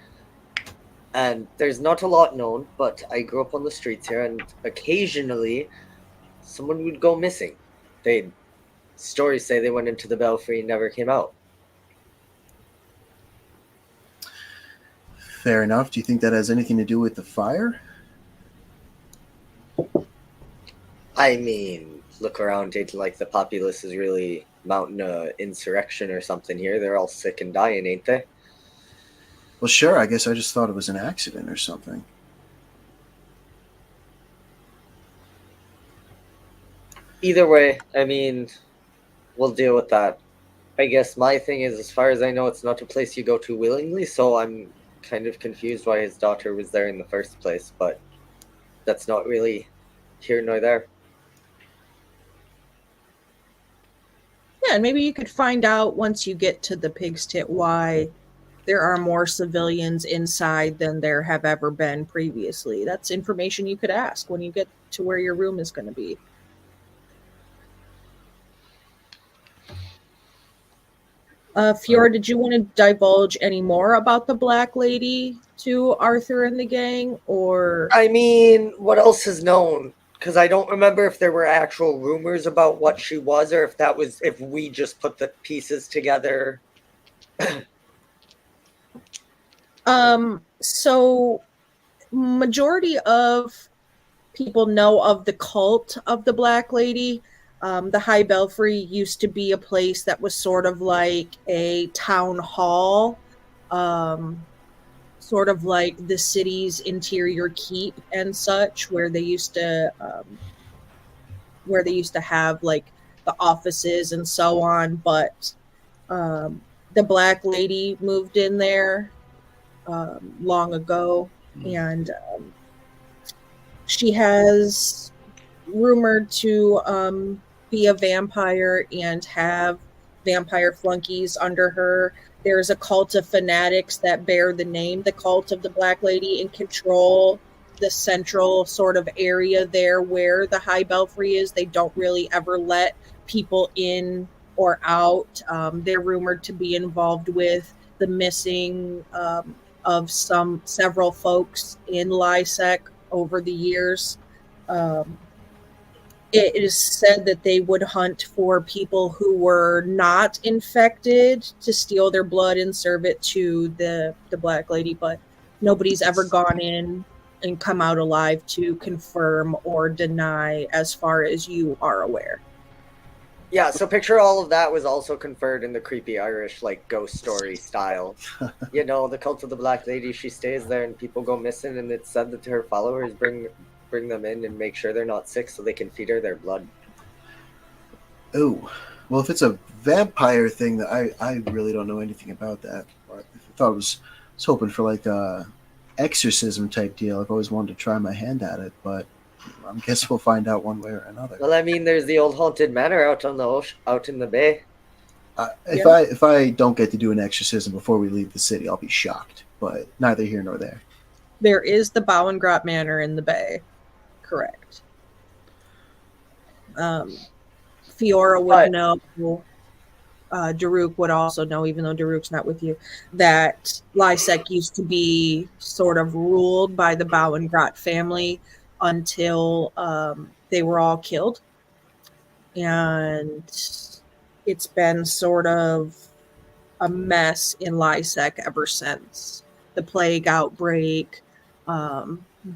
And there's not a lot known, but I grew up on the streets here, and occasionally someone would go missing. Stories say they went into the belfry and never came out. Fair enough. Do you think that has anything to do with the fire? I mean, look around, ain't like the populace is really mounting a insurrection or something here. They're all sick and dying, ain't they? Well, sure. I guess I just thought it was an accident or something. Either way, I mean, we'll deal with that. I guess my thing is, as far as I know, it's not a place you go to willingly, so I'm kind of confused why his daughter was there in the first place, but that's not really here nor there. Yeah, and maybe you could find out once you get to the Pig's Tit why there are more civilians inside than there have ever been previously. That's information you could ask when you get to where your room is going to be. Fiora, did you want to divulge any more about the Black Lady to Arthur and the gang, or? I mean, what else is known? Because I don't remember if there were actual rumors about what she was, or if we just put the pieces together. So majority of people know of the cult of the Black Lady. The High Belfry used to be a place that was sort of like a town hall, sort of like the city's interior keep and such, where they used to have like the offices and so on. But the Black Lady moved in there long ago, and she has rumored to be a vampire and have vampire flunkies under her. There's a cult of fanatics that bear the name the Cult of the Black Lady and control the central sort of area there where the High Belfry is. They don't really ever let people in or out. They're rumored to be involved with the missing of several folks in Liesech over the years. It is said that they would hunt for people who were not infected to steal their blood and serve it to the Black Lady, but nobody's ever gone in and come out alive to confirm or deny as far as you are aware. Yeah, so picture all of that was also conferred in the creepy Irish, like, ghost story style. You know, the Cult of the Black Lady, she stays there and people go missing, and it's said that her followers bring them in and make sure they're not sick so they can feed her their blood. Oh, Well, if it's a vampire thing, that I really don't know anything about that. But I thought was hoping for like a exorcism type deal. I've always wanted to try my hand at it, but I guess we'll find out one way or another. Well, I mean, there's the old haunted manor out on the out in the bay. If I don't get to do an exorcism before we leave the city, I'll be shocked. But neither here nor there. There is the Bowengrot Manor in the bay. Correct. Fiora would know. Daruk would also know, even though Daruk's not with you, that Liesech used to be sort of ruled by the Bowengrot family until they were all killed. And it's been sort of a mess in Liesech ever since. The plague outbreak,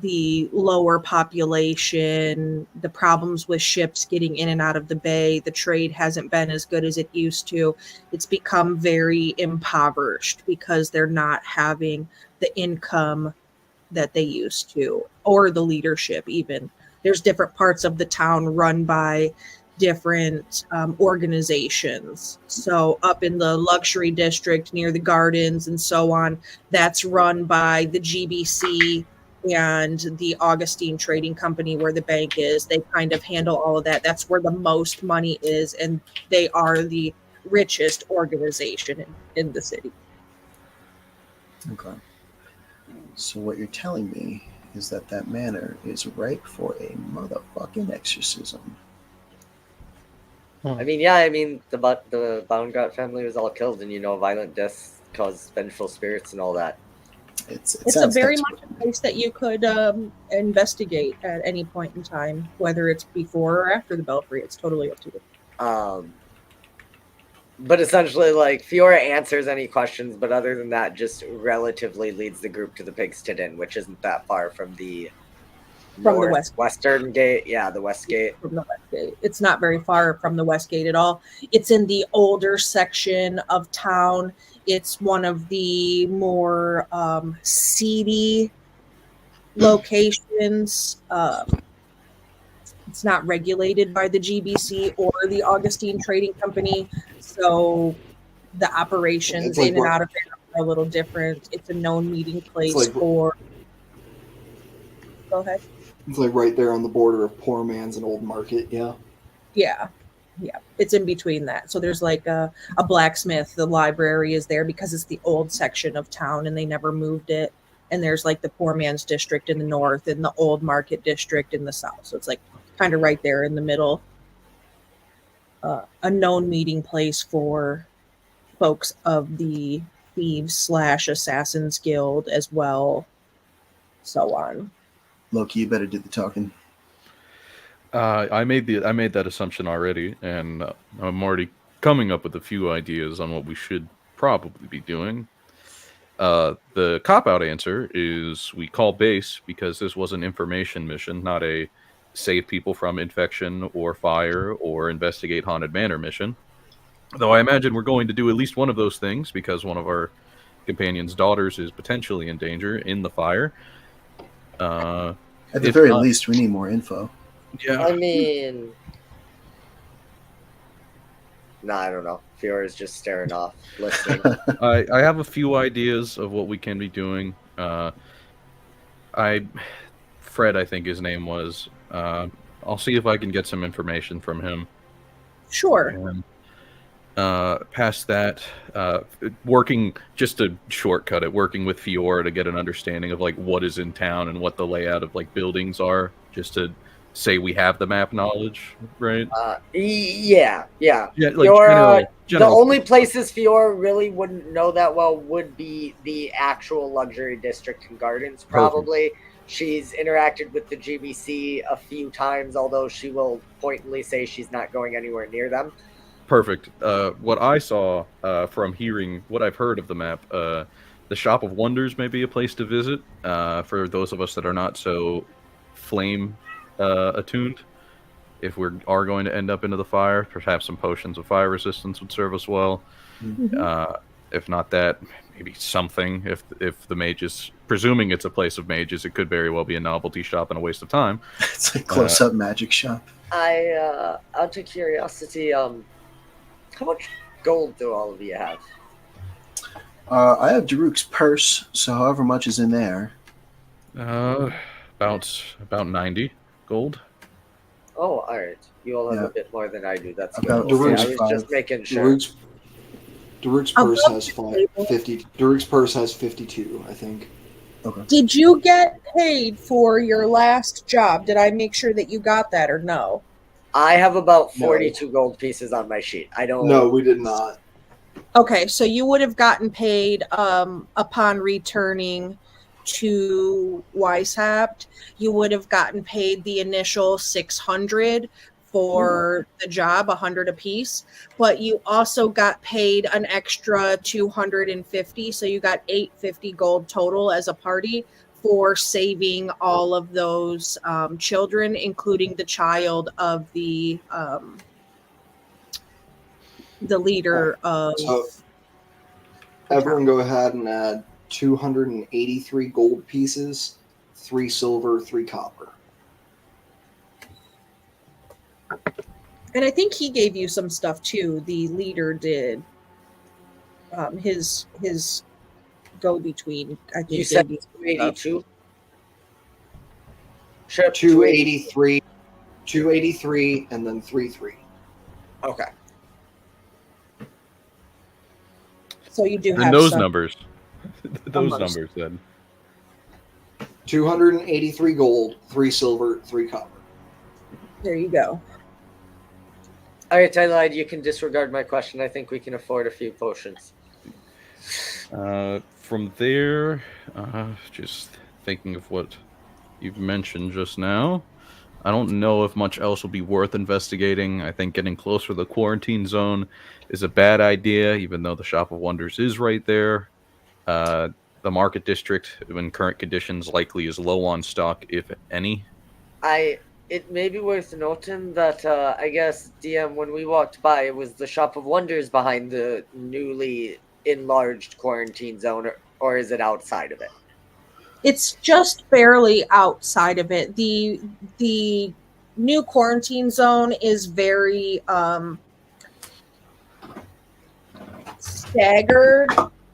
the lower population, the problems with ships getting in and out of the bay, the trade hasn't been as good as it used to. It's become very impoverished because they're not having the income that they used to, or the leadership even. There's different parts of the town run by different organizations. So up in the luxury district near the gardens and so on, that's run by the GBC and the Augustine Trading Company, where the bank is. They kind of handle all of that. That's where the most money is, and they are the richest organization in the city. Okay. So what you're telling me is that manor is ripe for a motherfucking exorcism. I mean, yeah, I mean, the Bowengrot family was all killed, and violent deaths cause vengeful spirits and all that. It's a very much a place that you could investigate at any point in time, whether it's before or after the Belfry. It's totally up to you. But essentially, like, Fiora answers any questions, but other than that, just relatively leads the group to the Pig's Tit, which isn't that far from the western gate. Yeah, the west gate. From the west gate. It's not very far from the west gate at all. It's in the older section of town. It's one of the more seedy locations. It's not regulated by the GBC or the Augustine Trading Company, so the operations in and out of there are a little different. It's a known meeting place for... Go ahead. It's like right there on the border of Poor Man's and Old Market, yeah? Yeah. It's in between that. So there's like a blacksmith. The library is there because it's the old section of town and they never moved it. And there's like the Poor Man's District in the north and the Old Market District in the south. So it's like kind of right there in the middle. A known meeting place for folks of the Thieves/Assassins Guild as well. So on. Loki, you better do the talking. I made that assumption already, and I'm already coming up with a few ideas on what we should probably be doing. The cop-out answer is we call base because this was an information mission, not a save people from infection or fire or investigate haunted manor mission. Though I imagine we're going to do at least one of those things because one of our companion's daughters is potentially in danger in the fire. At the very least, we need more info. Yeah. I mean... I don't know. Fiora's just staring off, listening. I have a few ideas of what we can be doing. Fred, I think his name was. I'll see if I can get some information from him. Sure. And, past that, working just to shortcut it, working with Fiora to get an understanding of like what is in town and what the layout of like buildings are, just to say we have the map knowledge, right? Yeah. Like Fiora, general. The only places Fiora really wouldn't know that well would be the actual luxury district and gardens, probably. Perfect. She's interacted with the GBC a few times, although she will pointedly say she's not going anywhere near them. Perfect. What I saw from hearing what I've heard of the map, the Shop of Wonders may be a place to visit for those of us that are not so flame attuned. If we are going to end up into the fire, perhaps some potions of fire resistance would serve us well. Mm-hmm. If not that, maybe something. If the mages, presuming it's a place of mages, it could very well be a novelty shop and a waste of time. It's a close-up magic shop. Out of curiosity, How much gold do all of you have? I have Daruk's purse, so however much is in there. About 90 gold. Oh, all right. You all have Yeah. a bit more than I do. That's About good. Okay, I 45. was just making sure. Daruk's purse has 50. Daruk's purse has 52, I think. Okay. Did you get paid for your last job? Did I make sure that you got that or no? I have about No. 42 gold pieces on my sheet. I don't. No, we did not. Okay, so you would have gotten paid upon returning to Weishaupt. You would have gotten paid the initial 600 for the job, 100 apiece, but you also got paid an extra 250, so you got 850 gold total as a party for saving all of those children, including the child of the leader of. So everyone go ahead and add 283 gold pieces, 3 silver, 3 copper. And I think he gave you some stuff too. The leader did. His go between. I think You said gave 282? Sure. 283, 283, and then 33. Okay. So you do have And those some. numbers. Those Almost. numbers then. 283 gold, 3 silver, 3 copper. There you go. All right, I lied. You can disregard my question. I think we can afford a few potions. From there, just thinking of what you've mentioned just now, I don't know if much else will be worth investigating. I think getting closer to the quarantine zone is a bad idea, even though the Shop of Wonders is right there. The market district, in current conditions, likely is low on stock, if any. It may be worth noting that I guess DM, when we walked by, it was the Shop of Wonders behind the newly enlarged quarantine zone, or is it outside of it? It's just barely outside of it. The new quarantine zone is very staggered.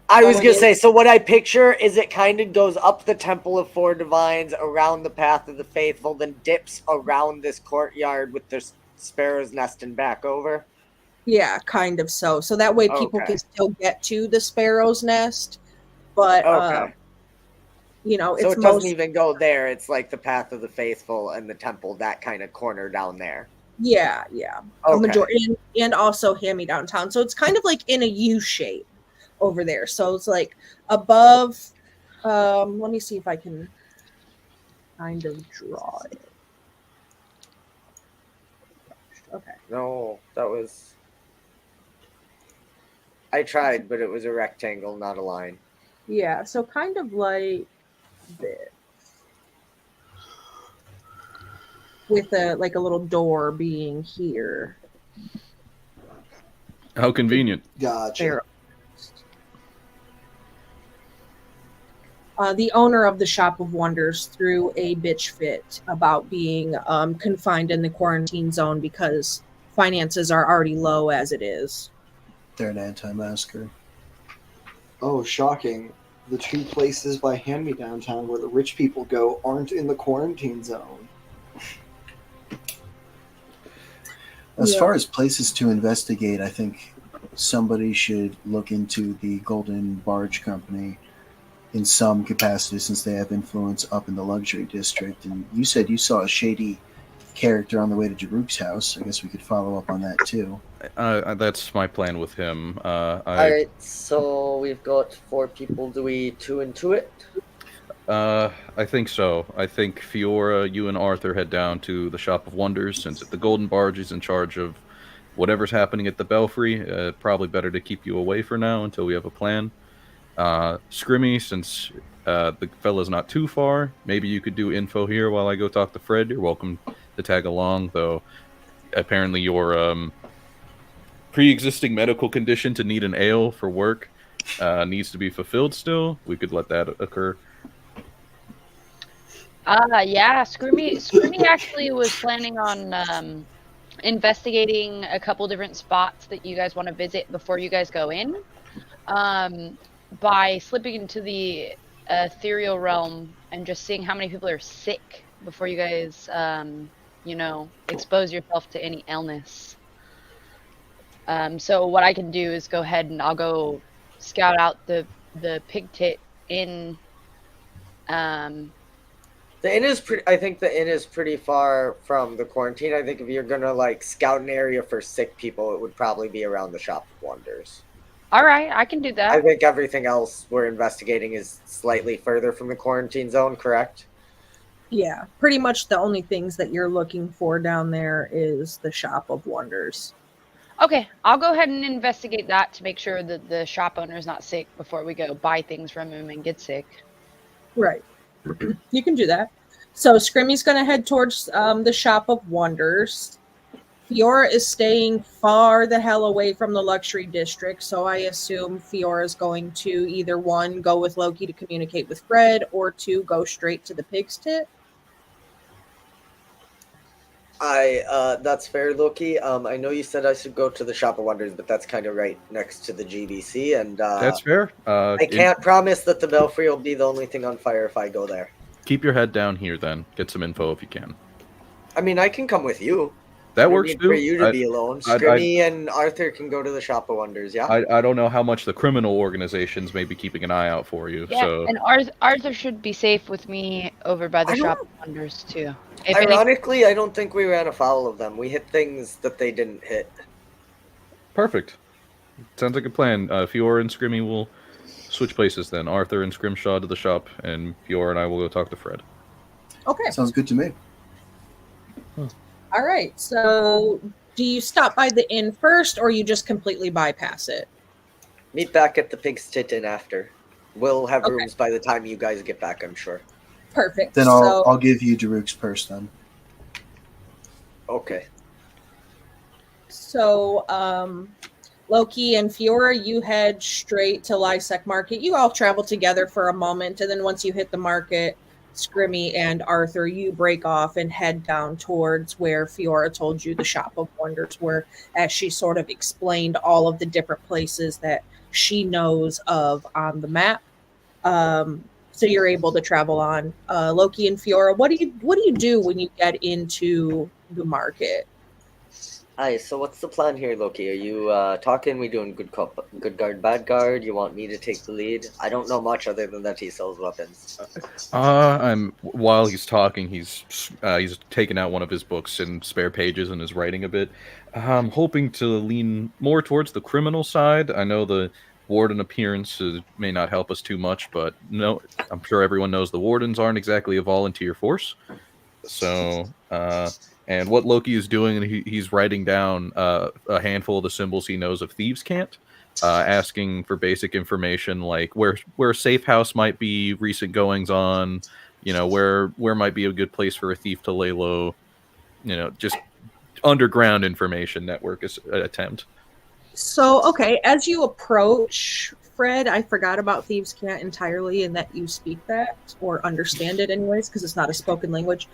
I was Oh, it gonna is? say, so what I picture is it kind of goes up the Temple of Four Divines, around the Path of the Faithful, then dips around this courtyard with the sparrow's nest and back over. Yeah, kind of so. So that way people Okay. can still get to the sparrow's nest, but Okay. you know, So it's it doesn't most even go there. It's like the Path of the Faithful and the temple, that kind of corner down there. yeah. A Okay. majority and also Hammy downtown. So it's kind of like in a U shape over there. So it's like above let me see if I can kind of draw it. Okay. No, that was. I tried, but it was a rectangle, not a line. Yeah, so kind of like this. With a like a little door being here. How convenient. Gotcha. There. The owner of the Shop of Wonders threw a bitch fit about being confined in the quarantine zone because finances are already low as it is. They're an anti-masker. Oh, shocking. The 2 places by Hand-Me Downtown where the rich people go aren't in the quarantine zone. As Yeah. far as places to investigate, I think somebody should look into the Golden Barge Company in some capacity, since they have influence up in the luxury district. And you said you saw a shady character on the way to Jaruk's house. I guess we could follow up on that too. That's my plan with him. All right, so we've got 4 people. Do we 2 and 2 it? I think so. I think Fiora, you and Arthur head down to the Shop of Wonders, since the Golden Barge is in charge of whatever's happening at the Belfry. Probably better to keep you away for now until we have a plan. Scrimmy, since the fella's not too far, maybe you could do info here while I go talk to Fred. You're welcome to tag along, though apparently your pre-existing medical condition to need an ale for work needs to be fulfilled still. We could let that occur. Yeah, Scrimmy actually was planning on investigating a couple different spots that you guys want to visit before you guys go in. By slipping into the ethereal realm and just seeing how many people are sick before you guys, expose yourself to any illness. So what I can do is go ahead and I'll go scout out the pig tit inn. The inn is pretty. I think the inn is pretty far from the quarantine. I think if you're gonna like scout an area for sick people, it would probably be around the Shop of Wonders. All right, I can do I that. think everything else we're investigating is slightly further from the quarantine zone. Correct? Yeah, pretty much the only things that you're looking for down there is the Shop of Wonders. Okay, I'll go ahead and investigate that to make sure that the shop owner is not sick before we go buy things from him and get sick. Right. You can do that. So Scrimmy's going to head towards the Shop of Wonders. Fiora is staying far the hell away from the luxury district, so I assume Fiora is going to either one, go with Loki to communicate with Fred, or two, go straight to the pig's tit. That's fair, Loki. I know you said I should go to the Shop of Wonders, but that's kind of right next to the GBC, and That's fair. I can't promise that the Belfry will be the only thing on fire if I go there. Keep your head down here, then. Get some info if you can. I mean, I can come with you. That No works need too. for you to be alone. I'd- Scrimmy and Arthur can go to the Shop of Wonders. Yeah. I don't know how much the criminal organizations may be keeping an eye out for you. Yeah, So and Arthur should be safe with me over by the I shop of wonders too. If any- Ironically, I don't think we ran afoul of them. We hit things that they didn't hit. perfect. Sounds like a plan. Fiora and Scrimmy will switch places then. Arthur and Scrimshaw to the shop, and Fiora and I will go talk to Fred. Okay. Sounds good to me. All right. So do you stop by the inn first, or you just completely bypass it? Meet back at the Pig's Tit Inn after. We'll have Okay. rooms by the time you guys get back, I'm sure. Perfect. Then So I'll give you Daruk's purse then. Okay. So, Loki and Fiora, you head straight to Liesech Market. You all travel together for a moment, and then once you hit the market, Scrimmy and Arthur, you break off and head down towards where Fiora told you the Shop of Wonders were, as she sort of explained all of the different places that she knows of on the map. So you're able to travel on. Loki and Fiora, what do you do when you get into the market? Aye, so what's the plan here, Loki? Are you talking? We doing good cop, good guard, bad guard? You want me to take the lead? I don't know much other than that he sells weapons. While he's talking, he's taken out one of his books and spare pages and is writing a bit. I'm hoping to lean more towards the criminal side. I know the warden appearance may not help us too much, but no, I'm sure everyone knows the wardens aren't exactly a volunteer force. So, and what Loki is doing, he's writing down a handful of the symbols he knows of thieves' cant, asking for basic information like where a safe house might be, recent goings on, where might be a good place for a thief to lay low, just underground information network attempt. So, okay, as you approach Fred, I forgot about Thieves' Cant entirely and that you speak that or understand it anyways, because it's not a spoken language.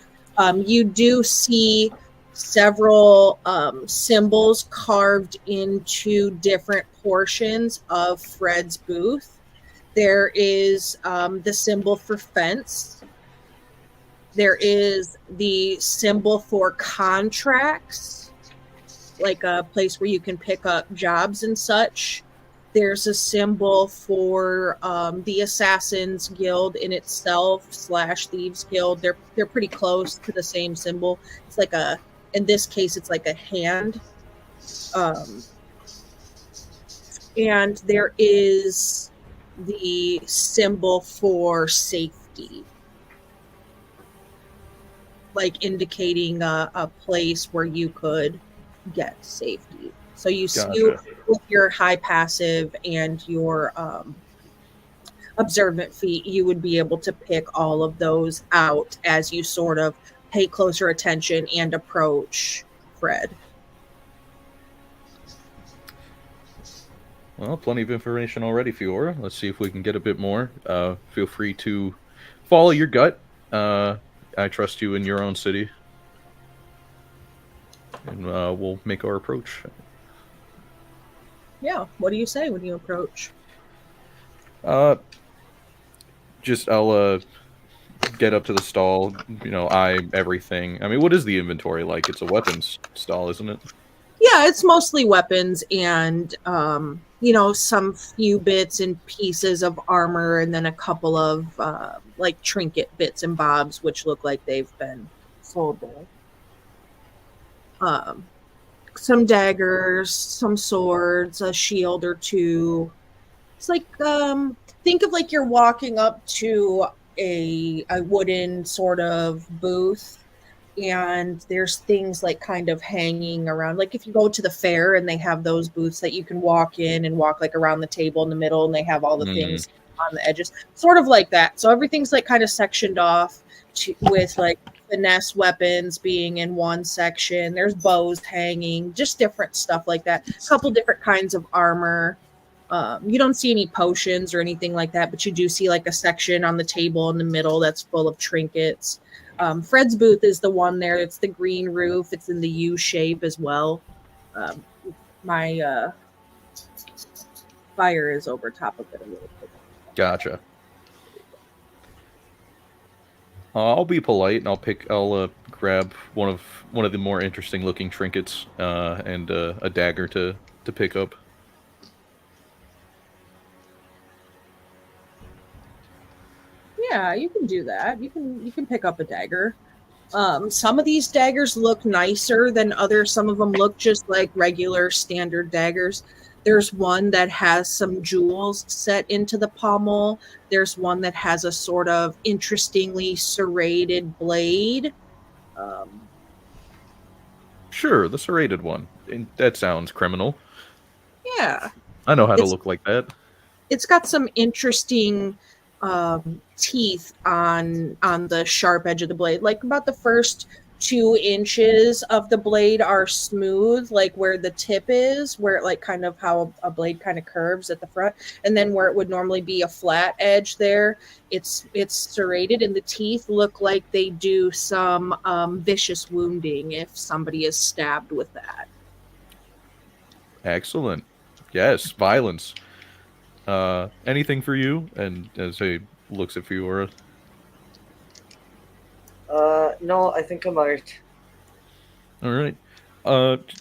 You do see several symbols carved into different portions of Fred's booth. There is the symbol for fence. There is the symbol for contracts, like a place where you can pick up jobs and such. There's a symbol for the Assassin's Guild in itself / Thieves Guild. They're pretty close to the same symbol. It's like in this case, it's like a hand. And there is the symbol for safety, like indicating a place where you could get safety. So you with your high passive and your observant feat, you would be able to pick all of those out as you sort of pay closer attention and approach Fred. Well, plenty of information already, Fiora. Let's see if we can get a bit more. Feel free to follow your gut. I trust you in your own city. and we'll make our approach. Yeah. What do you say when you approach? I'll get up to the stall, eye everything. I mean, what is the inventory like? It's a weapons stall, isn't it? Yeah, it's mostly weapons and some few bits and pieces of armor, and then a couple of like trinket bits and bobs, which look like they've been sold there. Some daggers, some swords, a shield or two. It's like think of like you're walking up to a wooden sort of booth, and there's things like kind of hanging around, like if you go to the fair and they have those booths that you can walk in and walk like around the table in the middle, and they have all the things on the edges, sort of like that. So everything's like kind of sectioned off with like finesse weapons being in one section. There's bows hanging, just different stuff like that. A couple different kinds of armor. You don't see any potions or anything like that, but you do see like a section on the table in the middle that's full of trinkets. Fred's booth is the one there. It's the green roof. It's in the U shape as well. My fire is over top of it a little bit. Gotcha. I'll be polite and I'll grab one of the more interesting looking trinkets and a dagger to pick up. Yeah, you can do that. You can pick up a dagger. Some of these daggers look nicer than others. Some of them look just like regular standard daggers. There's one that has some jewels set into the pommel. There's one that has a sort of interestingly serrated blade. Sure, the serrated one. That sounds criminal. Yeah. I know how to look like that. It's got some interesting teeth on the sharp edge of the blade. Like about the first 2 inches of the blade are smooth, like where the tip is, where it like kind of how a blade kind of curves at the front, and then where it would normally be a flat edge there, it's serrated, and the teeth look like they do some vicious wounding if somebody is stabbed with that. Excellent. Yes, violence. Anything for you? And as he looks at Fiora. No, I think I'm alright. All right.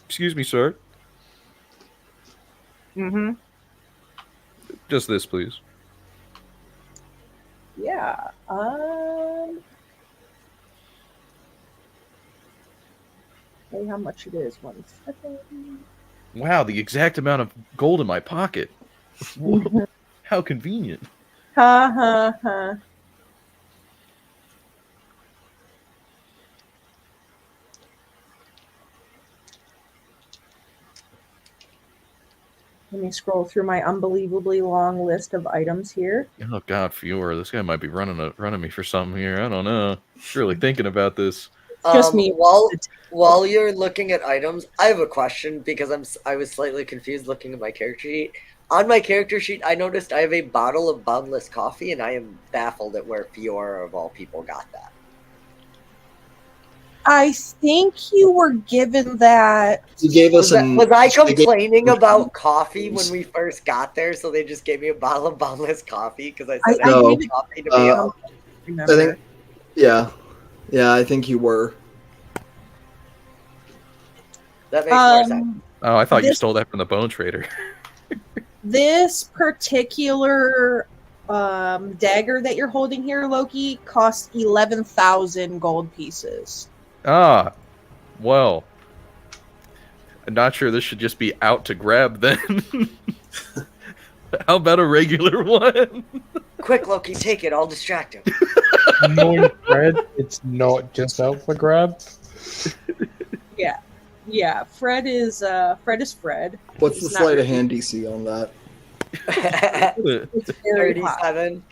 Excuse me, sir. Mm-hmm. Just this, please. Yeah. Hey, how much it is? 1 second. Wow, the exact amount of gold in my pocket. How convenient. Ha ha ha. Let me scroll through my unbelievably long list of items here. Oh God, Fiora, this guy might be running me for something here. I don't know. Really thinking about this. Just me. While you're looking at items, I have a question because I was slightly confused looking at my character sheet. On my character sheet, I noticed I have a bottle of boundless coffee, and I am baffled at where Fiora of all people got that. I think you were given that. You gave us Was I complaining about coffee when we first got there, so they just gave me a bottle of boundless coffee because I said I No. need coffee to be able I think, yeah, I think you were. That makes more sense. Oh, I thought you stole that from the Bone Trader. This particular dagger that you're holding here, Loki, costs 11,000 gold pieces. Ah, well. I'm not sure this should just be out to grab then. How about a regular one? Quick, Loki, take it. I'll distract him. Knowing Fred, it's not just out for grab. Yeah. Fred is Fred. What's He's the not sleight of really- hand DC on that? It's very high. 37.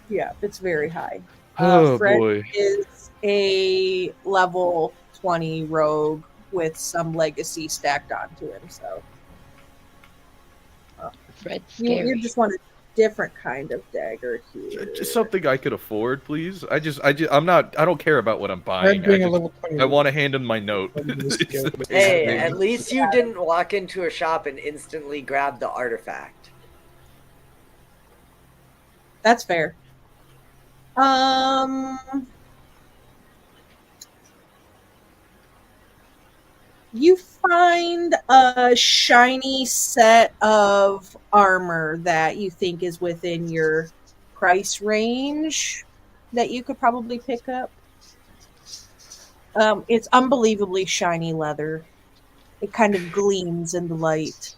Yeah, it's very high. Oh, Fred boy. is a level 20 rogue with some legacy stacked onto him. So Fred's you scary. just want to different kind of dagger here. Just something I could afford, please. I don't care about what I'm buying. Doing a level 20 I want to hand in my note. Hey, at least you didn't walk into a shop and instantly grab the artifact. That's fair. You find a shiny set of armor that you think is within your price range that you could probably pick up. It's unbelievably shiny leather. It kind of gleams in the light.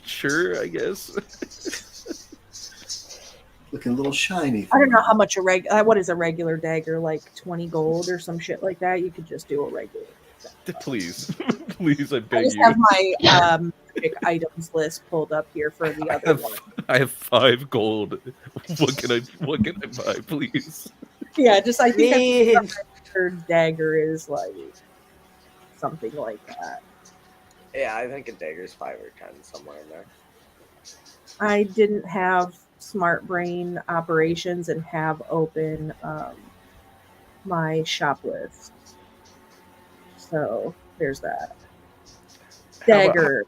Sure, I guess. Looking a little shiny. I don't know how much what is a regular dagger, like 20 gold or some shit like that. You could just do a regular. Please, please, I I beg just you. have my magic items list pulled up here for the other one. I have 5 gold. What can I buy, please? Yeah, just I think Me. her dagger is like something like that. Yeah, I think a dagger's 5 or 10 somewhere in there. I didn't have smart brain operations and have open my shop list. So there's that. Dagger.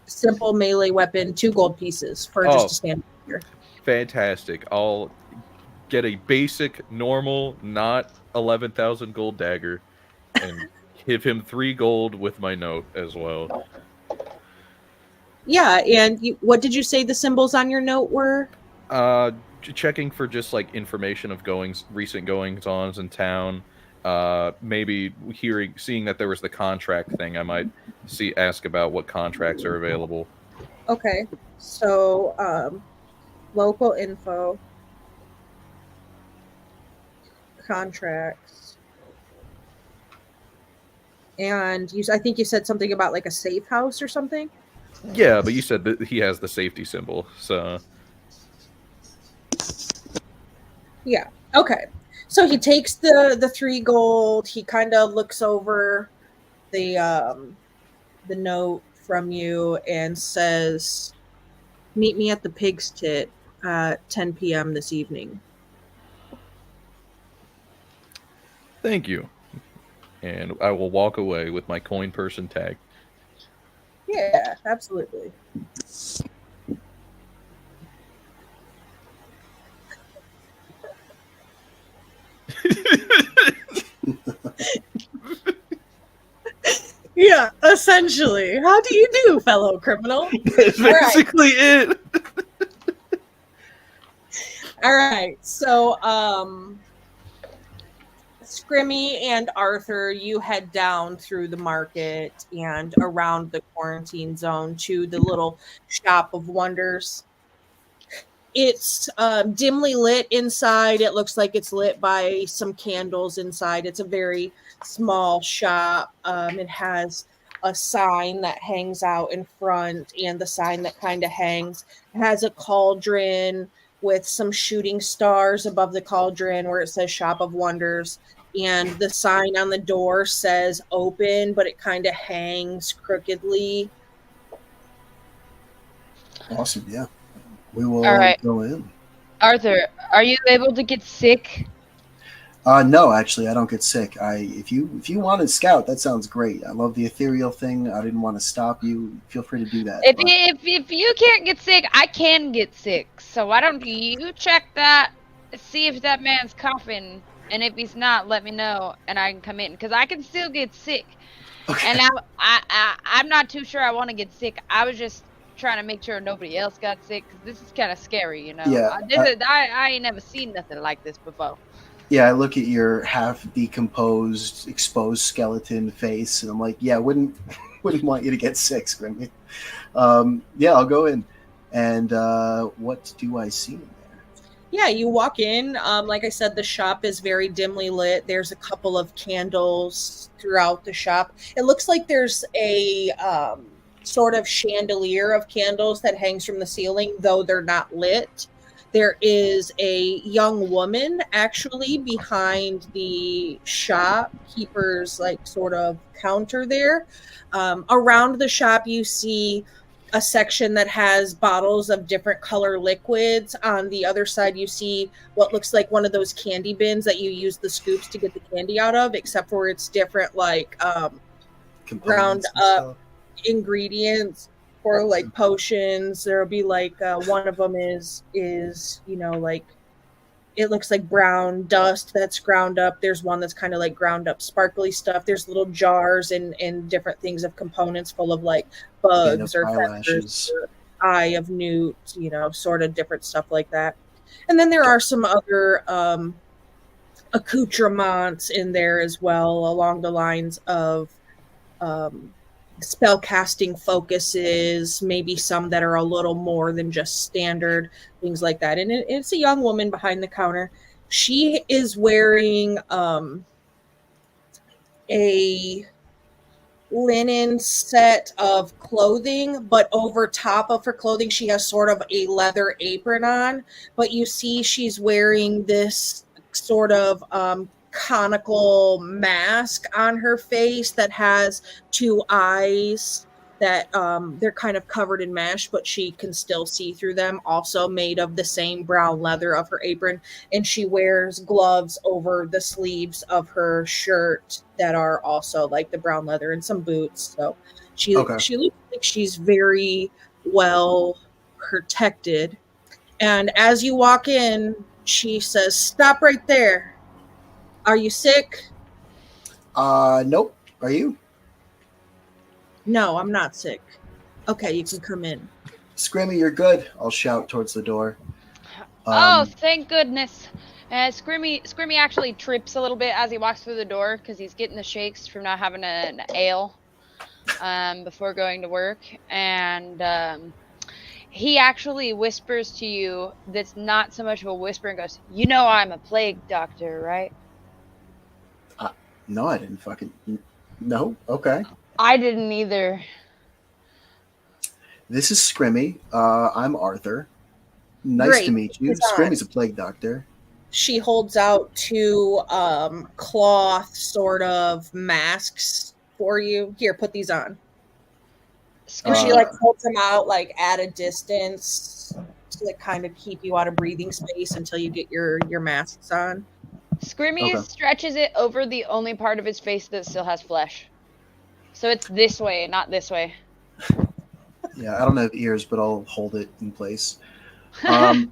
Simple melee weapon, 2 gold pieces for just a standard here. Fantastic. I'll get a basic, normal, not 11,000 gold dagger and give him 3 gold with my note as well. Yeah, and what did you say the symbols on your note were? Checking for just like information of recent goings-ons in town. Maybe seeing that there was the contract thing, I might ask about what contracts are available. Okay, so local info, contracts, and I think you said something about like a safe house or something. Yeah, but you said that he has the safety symbol, so yeah. Okay. So he takes the 3 gold. He kind of looks over the note from you and says, "Meet me at the Pig's Tit at 10 p.m. this evening." thank you. And I will walk away with my coin person tag. Yeah, absolutely. Yeah, essentially. How do you do, fellow criminal? That's basically it. All right. So, Scrimmy and Arthur, you head down through the market and around the quarantine zone to the little shop of wonders. It's dimly lit inside. It looks like it's lit by some candles inside. It's a very small shop. It has a sign that hangs out in front and the sign that kind of hangs. It has a cauldron with some shooting stars above the cauldron where it says Shop of Wonders. And the sign on the door says open, but it kind of hangs crookedly. Awesome, yeah. We will All right. go in. Arthur, are you able to get sick? No, actually, I don't get sick. If you wanted scout, that sounds great. I love the ethereal thing. I didn't want to stop you. Feel free to do that. If you can't get sick, I can get sick. So why don't you check that, see if that man's coughing, and if he's not, let me know, and I can come in, because I can still get sick. Okay. And I'm not too sure I want to get sick. I was just trying to make sure nobody else got sick, because this is kind of scary, you know? Yeah, I ain't never seen nothing like this before. Yeah, I look at your half decomposed, exposed skeleton face, and I'm like, yeah, wouldn't want you to get sick, Scrimmy. Yeah, I'll go in. And what do I see in there? Yeah, you walk in. Like I said, the shop is very dimly lit. There's a couple of candles throughout the shop. It looks like there's a sort of chandelier of candles that hangs from the ceiling, though they're not lit. There is a young woman actually behind the shopkeeper's like sort of counter there. Around the shop, you see a section that has bottles of different color liquids. On the other side, you see what looks like one of those candy bins that you use the scoops to get the candy out of, except for it's different, like ground Components and up stuff. ingredients for like potions. There'll be like one of them is like it looks like brown dust that's ground up. There's one that's kind of like ground up sparkly stuff. There's little jars and different things of components full of like Bin bugs of or feathers eyelashes. or eye of newt, sort of different stuff like that. And then there are some other accoutrements in there as well, along the lines of spell casting focuses, maybe some that are a little more than just standard, things like that. And it's a young woman behind the counter. She is wearing a linen set of clothing, but over top of her clothing she has sort of a leather apron on, but you see she's wearing this sort of conical mask on her face that has two eyes that they're kind of covered in mesh, but she can still see through them, also made of the same brown leather of her apron. And she wears gloves over the sleeves of her shirt that are also like the brown leather, and some boots. So she looks like she's very well protected. And as you walk in, she says, "Stop right there. Are you sick?" Nope. Are you? "No, I'm not sick." "Okay, you can come in." Scrimmy, you're good. I'll shout towards the door. Oh, thank goodness. Scrimmy actually trips a little bit as he walks through the door because he's getting the shakes from not having an ale before going to work. And he actually whispers to you that's not so much of a whisper and goes, "You know I'm a plague doctor, right?" No, I didn't fucking... No? Okay. I didn't either. This is Scrimmy. I'm Arthur. Nice Great. to meet you. It's on. Scrimmy's a plague doctor. She holds out two cloth sort of masks for you. "Here, put these on." And she like holds them out like at a distance to like kind of keep you out of breathing space until you get your masks on. Scrimmy stretches it over the only part of his face that still has flesh. So it's this way, not this way. Yeah, I don't have ears, but I'll hold it in place. Hi,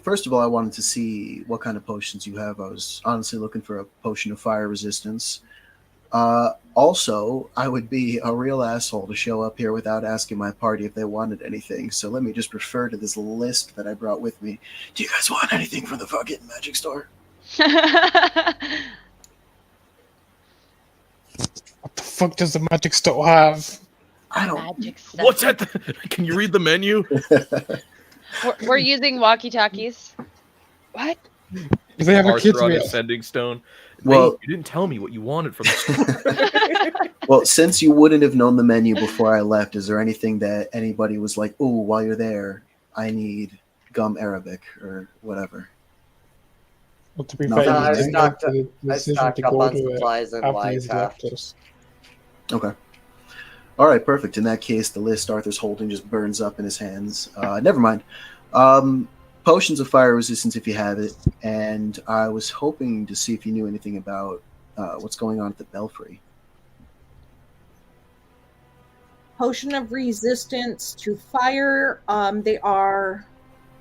first of all, I wanted to see what kind of potions you have. I was honestly looking for a potion of fire resistance. Also, I would be a real asshole to show up here without asking my party if they wanted anything. So let me just refer to this list that I brought with me. Do you guys want anything from the fucking magic store? What the fuck does the magic store have? I don't... Magic stuff. What's that? Can you read the menu? We're using walkie-talkies. What? Do they have a kid's Arthur on meal? his sending stone. Well- Hey, you didn't tell me what you wanted from the store. Well, since you wouldn't have known the menu before I left, is there anything that anybody was like, "Oh, while you're there, I need gum Arabic or whatever"? Well, to be No, fair, I you didn't make the I decision stocked to up go on to it supplies and after these left. left. Okay. All right, perfect. In that case, the list Arthur's holding just burns up in his hands. Never mind. Potions of fire resistance, if you have it. And I was hoping to see if you knew anything about what's going on at the Belfry. Potion of resistance to fire. They are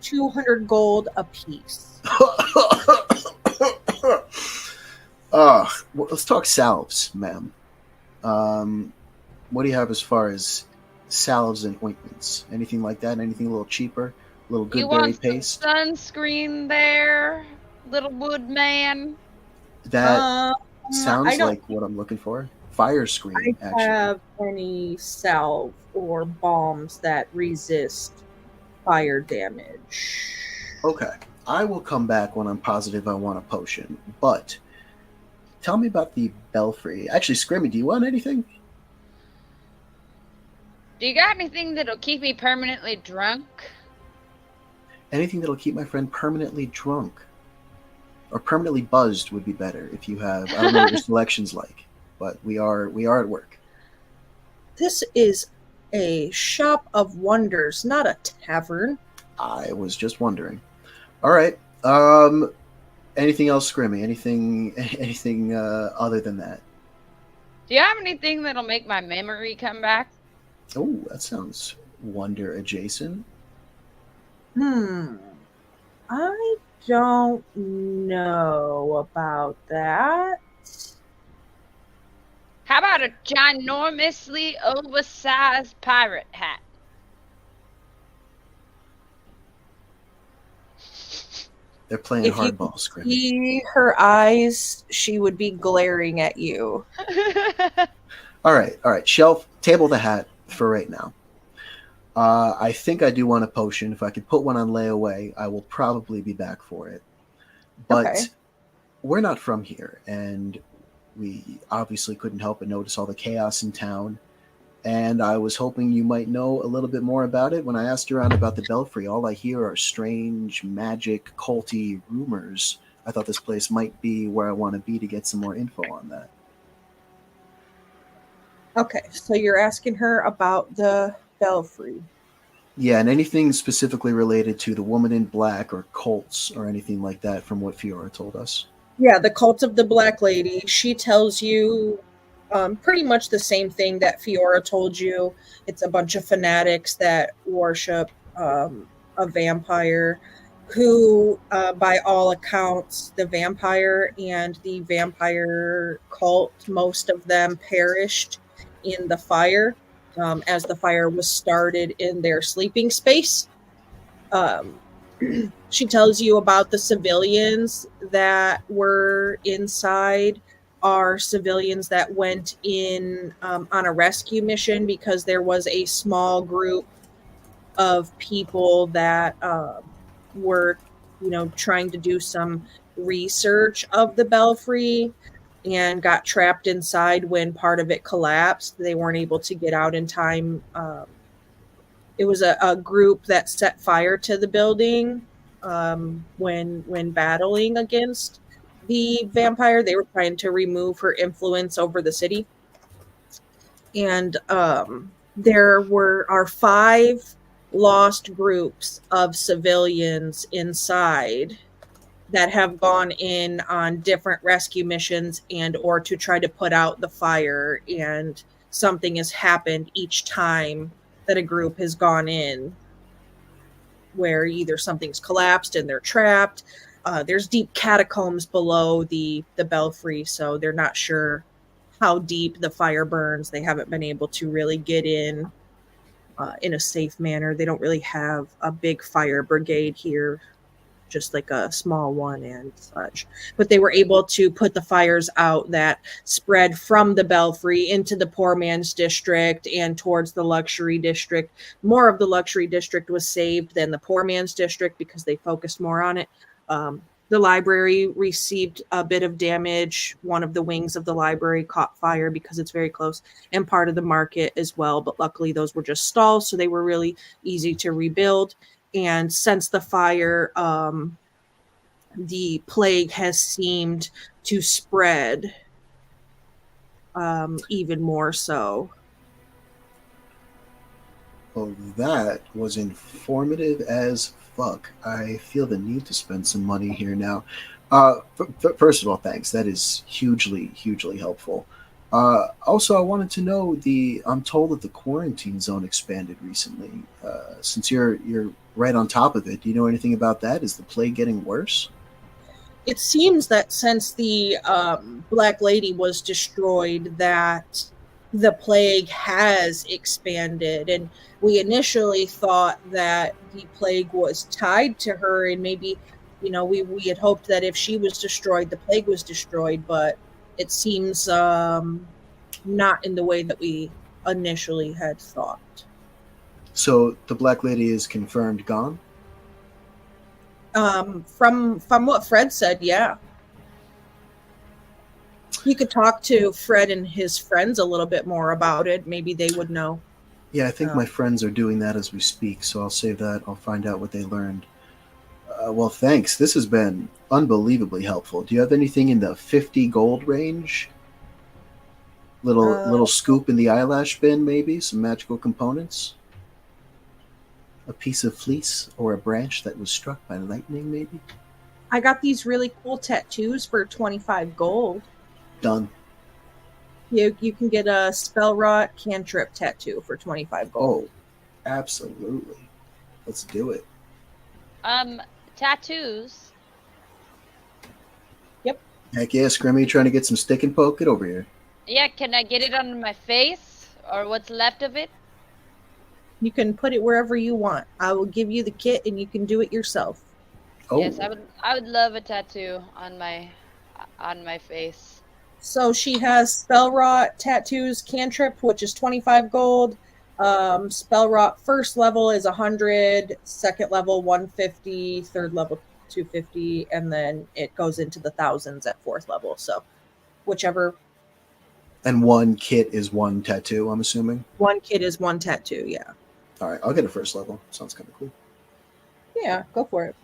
200 gold a piece. Well, let's talk salves, ma'am. What do you have as far as salves and ointments? Anything like that? Anything a little cheaper? A little You good berry want some paste? sunscreen there, little wood man? That I sounds don't like what I'm looking for. Fire screen, actually. have any salve or balms that resist fire damage. Okay. I will come back when I'm positive I want a potion. But tell me about the Belfry. Actually, Scrimmy, do you want anything? Do you got anything that'll keep me permanently drunk? anything that'll keep my friend permanently drunk. Or permanently buzzed would be better if you have. I don't know what your selection's like, but we are at work. This is a shop of wonders, not a tavern. I was just wondering. All right. Anything else, Scrimmy? Anything other than that? Do you have anything that'll make my memory come back? Oh, that sounds wonder adjacent. I don't know about that. How about a ginormously oversized pirate hat? They're playing If you hardball, Scrimmy. see her eyes, she would be glaring at you. All right. Shelf, table the hat for right now. I think I do want a potion. If I could put one on layaway, I will probably be back for it. But Okay. we're not from here, and we obviously couldn't help but notice all the chaos in town. And I was hoping you might know a little bit more about it. When I asked around about the Belfry, all I hear are strange, magic, culty rumors. I thought this place might be where I want to be to get some more info on that. Okay, so you're asking her about the Belfry. Yeah, and anything specifically related to the Woman in Black or cults or anything like that from what Fiora told us. Yeah, the Cult of the Black Lady. She tells you pretty much the same thing that Fiora told you. It's a bunch of fanatics that worship a vampire who, by all accounts, the vampire and the vampire cult, most of them perished in the fire as the fire was started in their sleeping space. She tells you about the civilians that were inside are civilians that went in on a rescue mission because there was a small group of people that were, trying to do some research of the Belfry and got trapped inside when part of it collapsed. They weren't able to get out in time. It was a group that set fire to the building when battling against the vampire. They were trying to remove her influence over the city. And there are 5 lost groups of civilians inside that have gone in on different rescue missions and or to try to put out the fire, and something has happened each time that a group has gone in, where either something's collapsed and they're trapped. There's deep catacombs below the Belfry, so they're not sure how deep the fire burns. They haven't been able to really get in a safe manner. They don't really have a big fire brigade here, just like a small one and such. But they were able to put the fires out that spread from the Belfry into the poor man's district and towards the luxury district. More of the luxury district was saved than the poor man's district because they focused more on it. The library received a bit of damage. One of the wings of the library caught fire because it's very close, and part of the market as well. But luckily those were just stalls, so they were really easy to rebuild. And since the fire, the plague has seemed to spread even more so. Well, that was informative as fuck. I feel the need to spend some money here now. First of all, thanks. That is hugely, hugely helpful. Also, I wanted to know I'm told that the quarantine zone expanded recently. Since you're right on top of it, do you know anything about that? Is the plague getting worse? It seems that since the Black Lady was destroyed, that the plague has expanded. And we initially thought that the plague was tied to her, and maybe, we had hoped that if she was destroyed, the plague was destroyed, but it seems not in the way that we initially had thought. So the Black Lady is confirmed gone? From what Fred said, yeah. You could talk to Fred and his friends a little bit more about it. Maybe they would know. Yeah, I think my friends are doing that as we speak, so I'll save that. I'll find out what they learned. Well, thanks. This has been unbelievably helpful. Do you have anything in the 50 gold range? Little scoop in the eyelash bin, maybe? Some magical components? A piece of fleece or a branch that was struck by lightning, maybe? I got these really cool tattoos for 25 gold. Done. You can get a spell rot cantrip tattoo for 25 gold. Oh, absolutely. Let's do it. Tattoos. Heck yeah, Scrimmy, trying to get some stick and poke? Get over here. Yeah, can I get it on my face or what's left of it? You can put it wherever you want. I will give you the kit and you can do it yourself. Oh, Yes, I would love a tattoo on my face. So she has spell rot tattoos cantrip, which is 25 gold. Spell rot first level is 100, second level 150, third level 250, and then it goes into the thousands at fourth level. So whichever. and one kit is one tattoo, I'm assuming? One kit is one tattoo, yeah. All right, I'll get a first level. Sounds kind of cool. Yeah, go for it.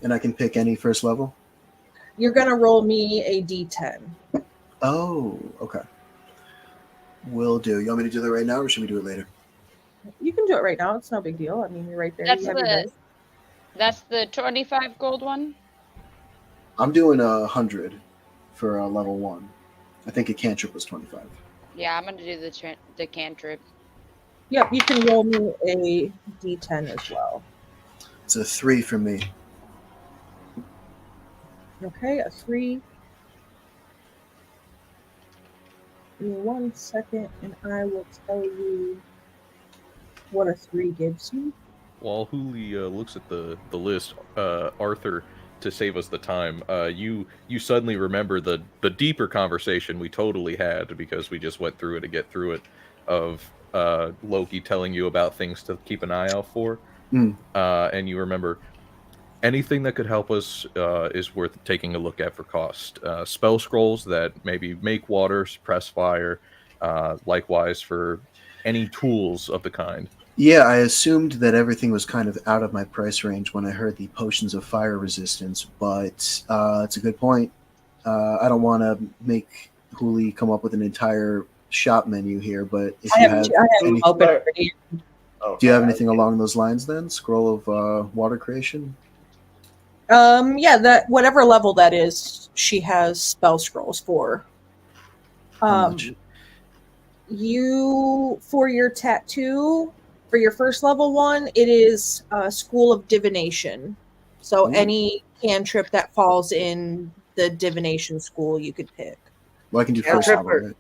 And I can pick any first level? You're going to roll me a d10. Oh, okay. Will do. You want me to do that right now, or should we do it later? You can do it right now. It's no big deal. I mean, you're right there. That's You have your dice. That's the 25 gold one? I'm doing 100 for level 1. I think a cantrip was 25. Yeah, I'm gonna do the cantrip. Yep, you can roll me a d10 as well. It's a 3 for me. Okay, a 3. Give me 1 second, and I will tell you what a 3 gives you. While Huli looks at the list, Arthur, to save us the time, you suddenly remember the deeper conversation we totally had, because we just went through it to get through it, of Loki telling you about things to keep an eye out for. And you remember anything that could help us is worth taking a look at for cost. Spell scrolls that maybe make water, suppress fire, likewise for any tools of the kind. Yeah, I assumed that everything was kind of out of my price range when I heard the potions of fire resistance, but it's a good point. I don't want to make Huli come up with an entire shop menu here, but if you have anything, open already. do you have anything along those lines then? Scroll of water creation? Yeah, that whatever level that is, she has spell scrolls for. How much? You, for your tattoo, for your first level one, it is School of Divination. So any cantrip that falls in the divination school, you could pick. Well, I can do first level, right?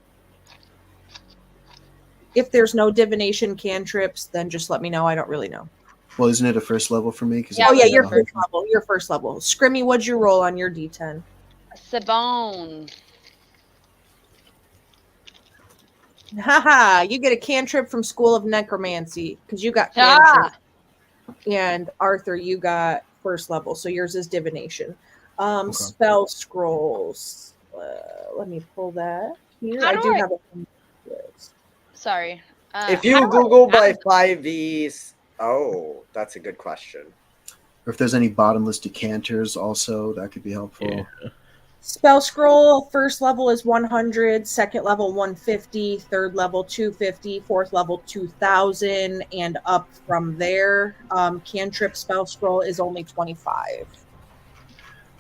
If there's no divination cantrips, then just let me know. I don't really know. Well, isn't it a first level for me? Yeah, Oh yeah, your first. first level. Your first level. Scrimmy, what'd you roll on your d10? Sabone. Haha, you get a cantrip from School of Necromancy because you got Ah! cantrip. And Arthur, you got first level, so yours is divination. Spell scrolls. Let me pull that here. How I do do I- have a list. Sorry. If you Google by 5Vs, oh, that's a good question. Or if there's any bottomless decanters also, that could be helpful. Yeah. Spell scroll, first level is 100, second level 150, third level 250, fourth level 2000, and up from there. Cantrip spell scroll is only 25.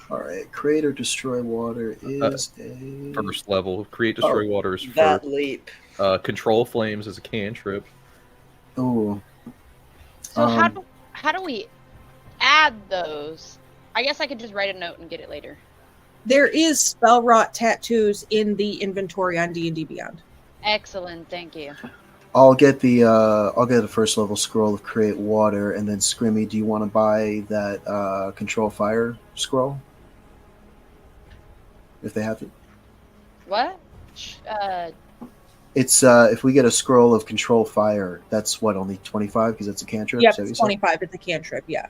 All right, create or destroy water is a First level, create, destroy water is That first. leap. Control flames is a cantrip. Oh, So how do we add those? I guess I could just write a note and get it later. There is spell rot tattoos in the inventory on D&D Beyond. Excellent, thank you. I'll get the first level scroll of create water, and then Scrimmy, do you want to buy that control fire scroll? If they have it. What? It's if we get a scroll of control fire, that's what, only 25 because it's a cantrip? Yep, Is that what you it's said? 25 at the cantrip, yeah.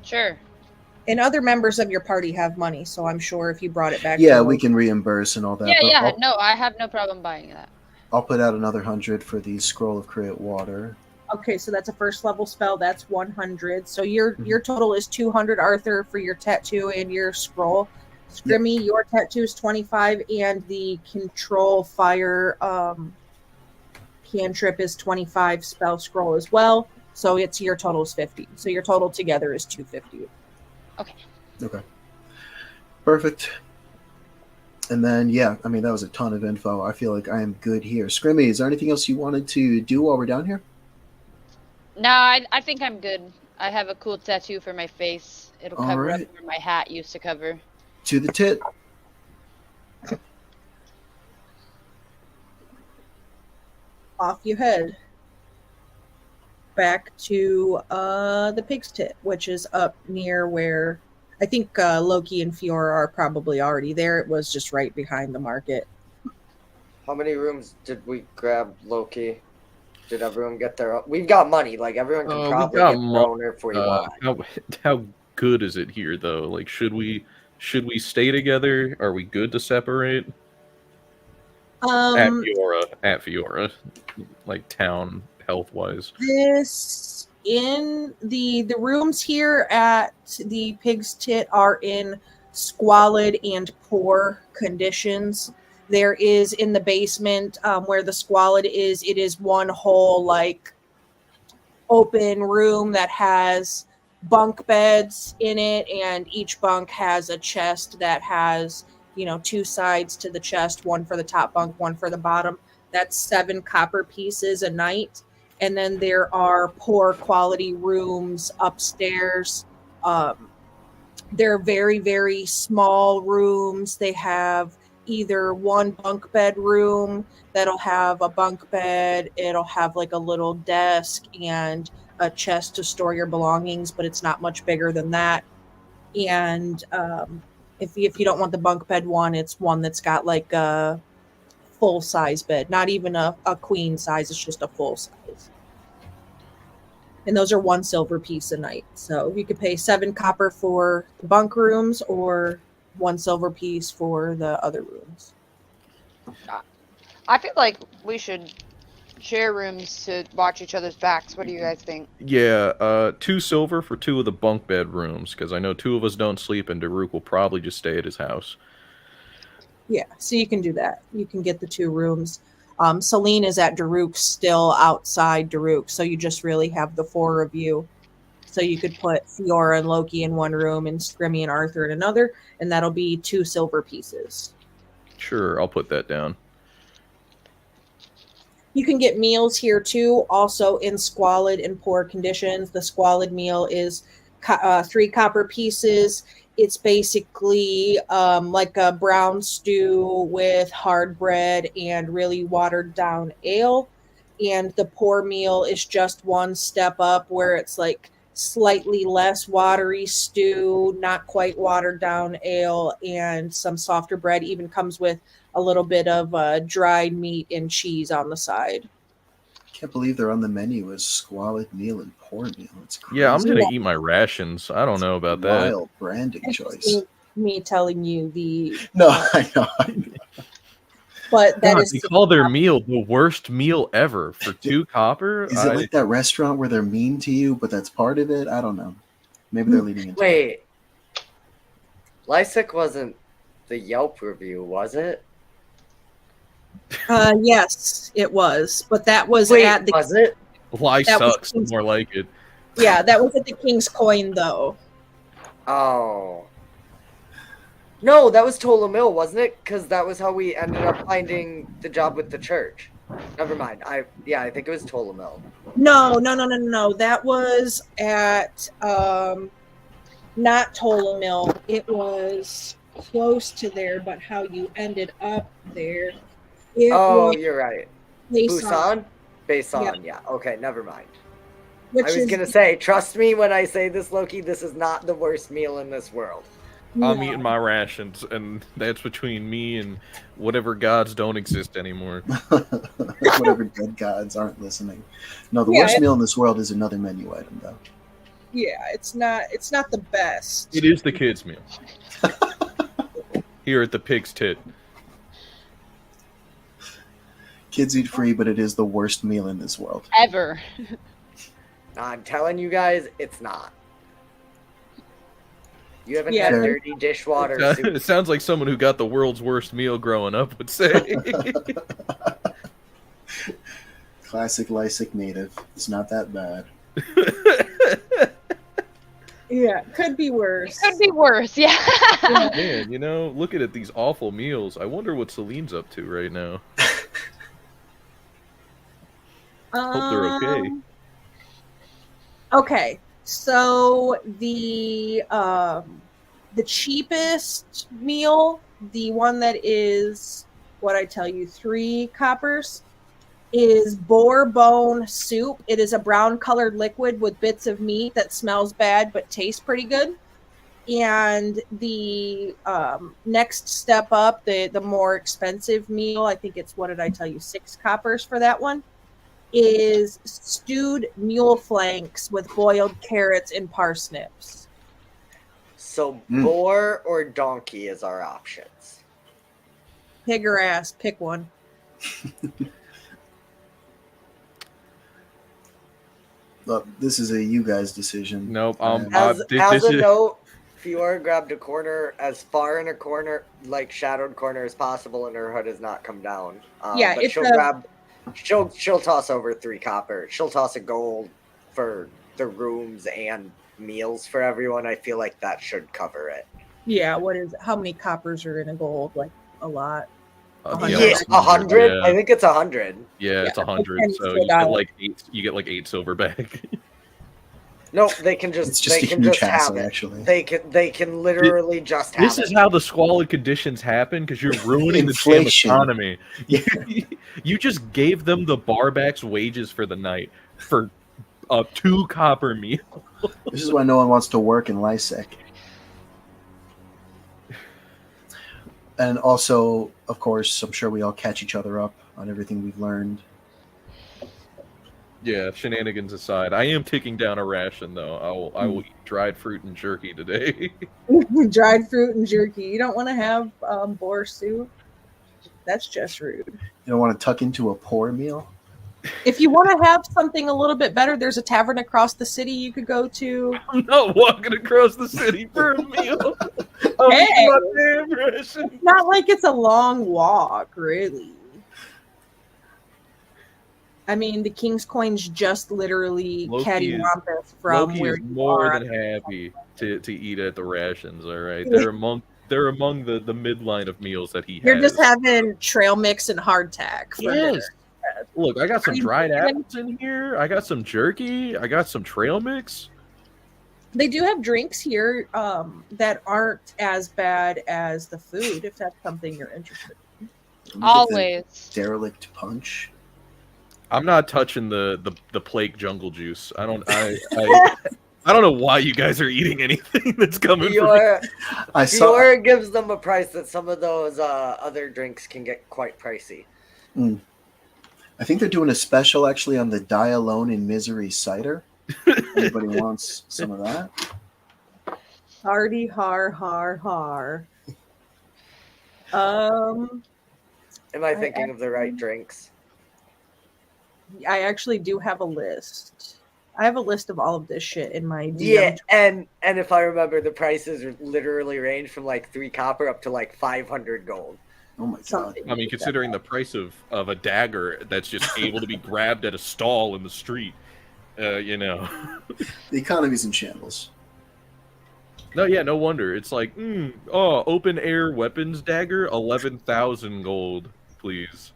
Sure. And other members of your party have money, so I'm sure if you brought it back... Yeah, to we work- can reimburse and all that. Yeah, but yeah. No, I have no problem buying that. I'll put out another 100 for the scroll of create water. Okay, so that's a first level spell. That's 100. So your total is 200, Arthur, for your tattoo and your scroll. Scrimmy, your tattoo is 25, and the control fire cantrip is 25 spell scroll as well. So it's your total is 50. So your total together is 250. Okay. Perfect. And then, yeah, I mean, that was a ton of info. I feel like I am good here. Scrimmy, is there anything else you wanted to do while we're down here? No, I think I'm good. I have a cool tattoo for my face. It'll All cover right. up where my hat used to cover. To the tit. Off you head. Back to the pig's tit, which is up near where I think Loki and Fiora are probably already there. It was just right behind the market. How many rooms did we grab, Loki? Did everyone get their own? We've got money. Like, everyone can We probably got get their own if we want. How good is it here, though? Like, should we stay together? Are we good to separate? At Fiora, like town health wise. This in the rooms here at the pig's tit are in squalid and poor conditions. There is in the basement where the squalid is, it is one whole like open room that has bunk beds in it, and each bunk has a chest that has, you know, two sides to the chest, one for the top bunk, one for the bottom. That's 7 copper pieces a night. And then there are poor quality rooms upstairs. They're very, very small rooms. They have either one bunk bed room that'll have a bunk bed. It'll have like a little desk and a chest to store your belongings, but it's not much bigger than that. And if you don't want the bunk bed one, it's one that's got like a full size bed, not even a queen size. It's just a full size. And those are 1 silver piece a night. So you could pay 7 copper for the bunk rooms or 1 silver piece for the other rooms. I feel like we should share rooms to watch each other's backs. What do you guys think? Yeah, 2 silver for 2 of the bunk bed rooms, because I know 2 of us don't sleep, and Daruk will probably just stay at his house. Yeah, so you can do that. You can get the 2 rooms. Celine is at Daruk, still outside Daruk, so you just really have the 4 of you. So you could put Fiora and Loki in one room and Scrimmy and Arthur in another, and that'll be 2 silver pieces. Sure, I'll put that down. You can get meals here too, also in squalid and poor conditions. The squalid meal is 3 copper pieces. It's basically like a brown stew with hard bread and really watered down ale. And the poor meal is just one step up, where it's like slightly less watery stew, not quite watered down ale, and some softer bread. Even comes with a little bit of dried meat and cheese on the side. Can't believe they're on the menu as squalid meal and poor meal. It's crazy. Yeah, I'm gonna eat my rations. I don't know about that. Wild branding choice. Me telling you the No, I know. but that God, is they call their meal the worst meal ever for 2 copper. Is it like that restaurant where they're mean to you, but that's part of it? I don't know. Maybe they're leading into Wait. Liesech wasn't the Yelp review, was it? Yes, it was, but that was Wait, at the was it? Lie that was sucks. King's- More like it. yeah, that was at the King's Coin though. Oh. No, that was Tola Mill, wasn't it? Because that was how we ended up finding the job with the church. Never mind. I think it was Tola Mill. No. That was at not Tola Mill. It was close to there, but how you ended up there. It was You're right. Bason, Busan? Bason, yeah. Okay, never mind. which I was is going to say, trust me when I say this, Loki, this is not the worst meal in this world. I'm no. eating my rations, and that's between me and whatever gods don't exist anymore. whatever dead gods aren't listening. No, the Yeah, worst meal in this world is another menu item, though. Yeah, it's not the best. It is the kids' meal. Here at the Pig's Tit. Kids eat free, but it is the worst meal in this world. Ever. I'm telling you guys, it's not. You haven't Yeah. had dirty dishwater soup. It sounds like someone who got the world's worst meal growing up would say. Classic Liesech native. It's not that bad. Yeah, could be worse. Could be worse, yeah. Man, you know, looking at these awful meals, I wonder what Celine's up to right now. Hope they're okay. Okay, so the cheapest meal, the one that is what I tell you, 3 coppers, is boar bone soup. It is a brown colored liquid with bits of meat that smells bad but tastes pretty good. And the next step up, the more expensive meal, I think it's, what did I tell you, 6 coppers for that one, is stewed mule flanks with boiled carrots and parsnips. So boar or donkey is our options. Pig or ass, pick one. Look, this is a you guys decision. Nope. As a note, Fiora grabbed a corner as far in a corner, like shadowed corner as possible, and her hood has not come down. Yeah, but it's she'll toss over 3 copper. She'll toss a gold for the rooms and meals for everyone. I feel like that should cover it. Yeah, what is it? How many coppers are in a gold? Like a lot. Yeah, 100. Yeah. I think it's 100. Yeah, it's 100. And So so you that- get like 8. You get like 8 silver back. No, they can It's just just they a can huge just have hassle, it. actually. They can literally just have This it. is how the squalid conditions happen because you're ruining the damn Inflation. economy. Yeah. You just gave them the barback's wages for the night for a 2 copper meal. This is why no one wants to work in Liesech. And also, of course, I'm sure we all catch each other up on everything we've learned. Yeah, shenanigans aside, I am taking down a ration though. I will eat dried fruit and jerky today. Dried fruit and jerky. You don't want to have boar soup. That's just rude. You don't want to tuck into a poor meal? If you want to have something a little bit better, there's a tavern across the city you could go to. I'm not walking across the city for a meal. Hey! My damn ration. It's not like it's a long walk, really. I mean, the King's Coin's just literally Loki cattywampus from Loki where is you more are. than happy to eat at the rations. All right, Yeah. they're among the midline of meals that he You're has. just having trail mix and hardtack. for dinner. Yes. Look, I got some Are you dried kidding? apples in here. I got some jerky. I got some trail mix. They do have drinks here that aren't as bad as the food, if that's something you're interested in. Look at the Always. derelict punch. I'm not touching the plague jungle juice. I don't know why you guys are eating anything that's coming from Fiora, I saw. Fiora gives them a price that some of those other drinks can get quite pricey. I think they're doing a special actually on the Die Alone in Misery cider. Anybody wants some of that? Hardy har har har. Am I thinking of the right drinks? I actually do have a list. I have a list of all of this shit in my DM. Yeah, and if I remember, the prices literally range from like 3 copper up to like 500 gold. Oh my god! Something. I mean, considering the price of a dagger that's just able to be grabbed at a stall in the street, you know. The economy's in shambles. No, yeah, no wonder. It's like, open air weapons dagger, 11,000 gold, please.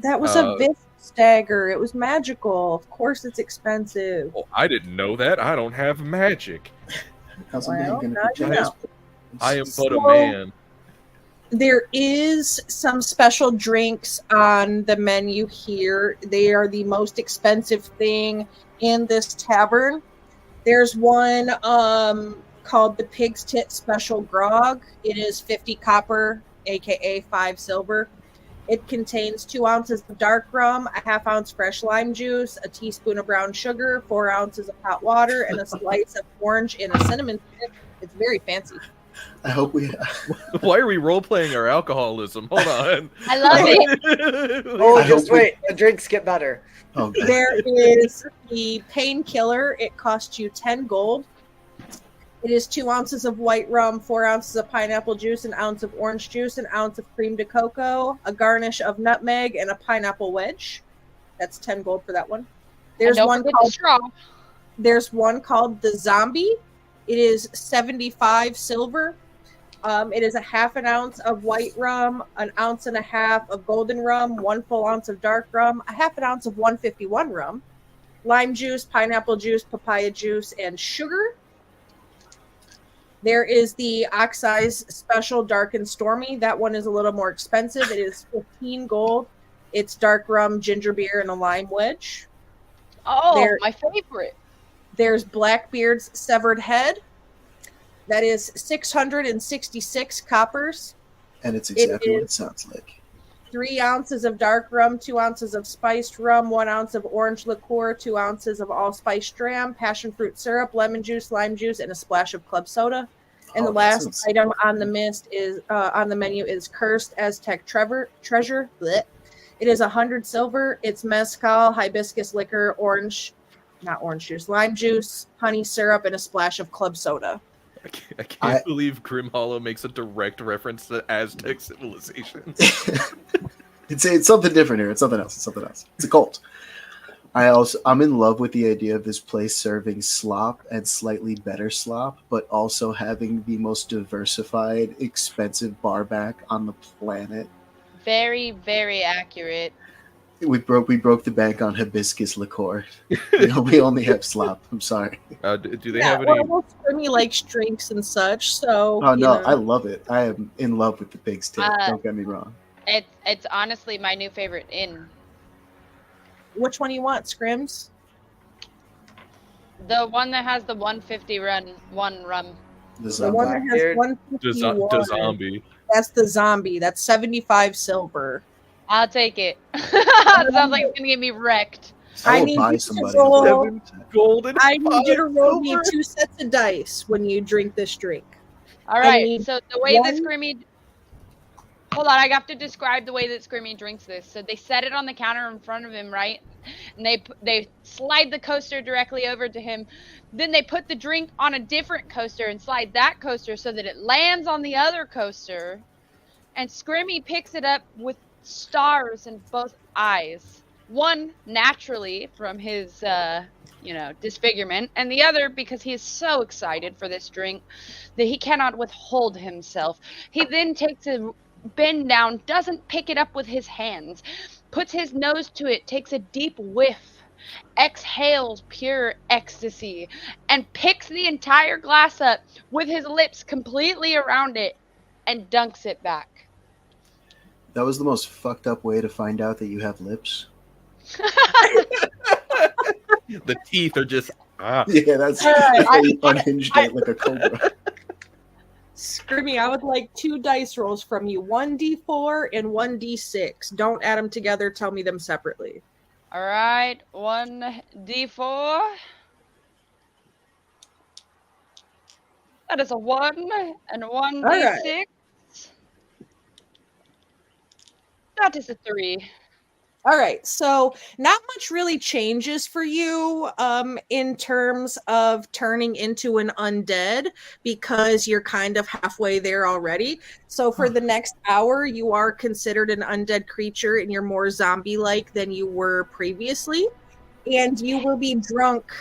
That was a Visp dagger. It was magical. Of course, it's expensive. Oh, I didn't know that. I don't have magic. How's Well, somebody gonna now you project? know. I am but a So- man. There is some special drinks on the menu here. They are the most expensive thing in this tavern. There's one called the Pig's Tit Special Grog. It is 50 copper, aka 5 silver. It contains 2 ounces of dark rum, a half ounce fresh lime juice, a teaspoon of brown sugar, 4 ounces of hot water, and a slice of orange and a cinnamon stick. It's very fancy. I hope we. Why are we role playing our alcoholism? Hold on. I love it. Oh, I just hope we- wait. The drinks get better. Oh, God. There is the painkiller. It costs you 10 gold. It is 2 ounces of white rum, 4 ounces of pineapple juice, an ounce of orange juice, an ounce of cream de cocoa, a garnish of nutmeg, and a pineapple wedge. That's 10 gold for that one. And don't forget the straw. There's one called the Zombie. It is 75 silver. It is a half an ounce of white rum, an ounce and a half of golden rum, 1 full ounce of dark rum, a half an ounce of 151 rum, lime juice, pineapple juice, papaya juice, and sugar. There is the Oxize Special Dark and Stormy. That one is a little more expensive. It is 15 gold. It's dark rum, ginger beer, and a lime wedge. Oh, my favorite. There's Blackbeard's Severed Head. That is 666 coppers. And it's exactly what it sounds like. 3 ounces of dark rum, 2 ounces of spiced rum, 1 ounce of orange liqueur, 2 ounces of allspice dram, passion fruit syrup, lemon juice, lime juice, and a splash of club soda. And the last item on the menu is Cursed Aztec Treasure. Blech. It is 100 silver. It's mezcal, hibiscus liquor, not orange juice, lime juice, honey syrup, and a splash of club soda. I can't believe Grim Hollow makes a direct reference to Aztec civilization. It's something different here. It's something else. It's a cult. I'm in love with the idea of this place serving slop and slightly better slop, but also having the most diversified, expensive bar back on the planet. Very, very accurate. We broke the bank on hibiscus liqueur. We only have slop. I'm sorry. Do they have any? Scrimmy likes drinks and such, so. Oh no, I love it. I am in love with the pig's tit. Don't get me wrong. It's honestly my new favorite inn. Which one do you want, Scrims? The one that has the 150 rum. The one that has 151. The zombie. That's the Zombie. That's 75 silver. I'll take it. Sounds like it's gonna get me wrecked. I need you to roll me 2 sets of dice when you drink this drink. All right. So the way that Scrimmy, hold on, I have to describe the way that Scrimmy drinks this. So they set it on the counter in front of him, right? And they slide the coaster directly over to him. Then they put the drink on a different coaster and slide that coaster so that it lands on the other coaster. And Scrimmy picks it up with stars in both eyes. One naturally from his disfigurement, and the other because he is so excited for this drink that he cannot withhold himself. He then takes a bend down, doesn't pick it up with his hands, puts his nose to it, takes a deep whiff, exhales pure ecstasy, and picks the entire glass up with his lips completely around it and dunks it back. That was the most fucked up way to find out that you have lips. The teeth are just Yeah, that's I unhinged it like a cobra. Scrimmy, I would like 2 dice rolls from you. 1d4 and 1d6. Don't add them together. Tell me them separately. All right, 1d4. That is a 1 and 1d6. Right. That is a 3. All right, so not much really changes for you in terms of turning into an undead because you're kind of halfway there already. So for the next hour, you are considered an undead creature and you're more zombie-like than you were previously. And you will be drunk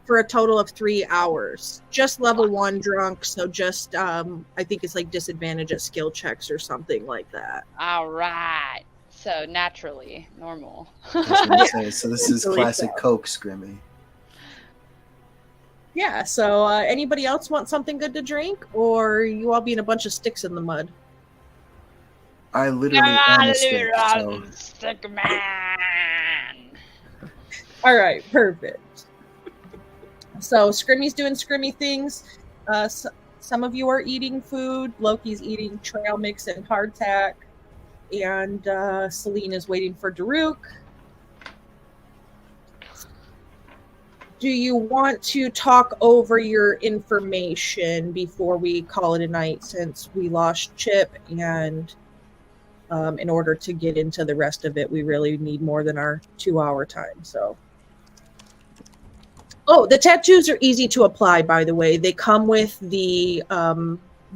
for a total of 3 hours. Just level 1 drunk, so just, I think it's like disadvantage at skill checks or something like that. All right. So naturally normal. That's what I'm saying. So this is classic Coke, Scrimmy. Yeah, so anybody else want something good to drink? Or you all being a bunch of sticks in the mud? I literally am a stick, so... Stick man. All right, perfect. So Scrimmy's doing Scrimmy things. Some of you are eating food. Loki's eating trail mix and hardtack. And Celine is waiting for Daruk. do you want to talk over your information before we call it a night, since we lost Chip, and in order to get into the rest of it, we really need more than our 2-hour time. So, oh, the tattoos are easy to apply, by the way. They come with the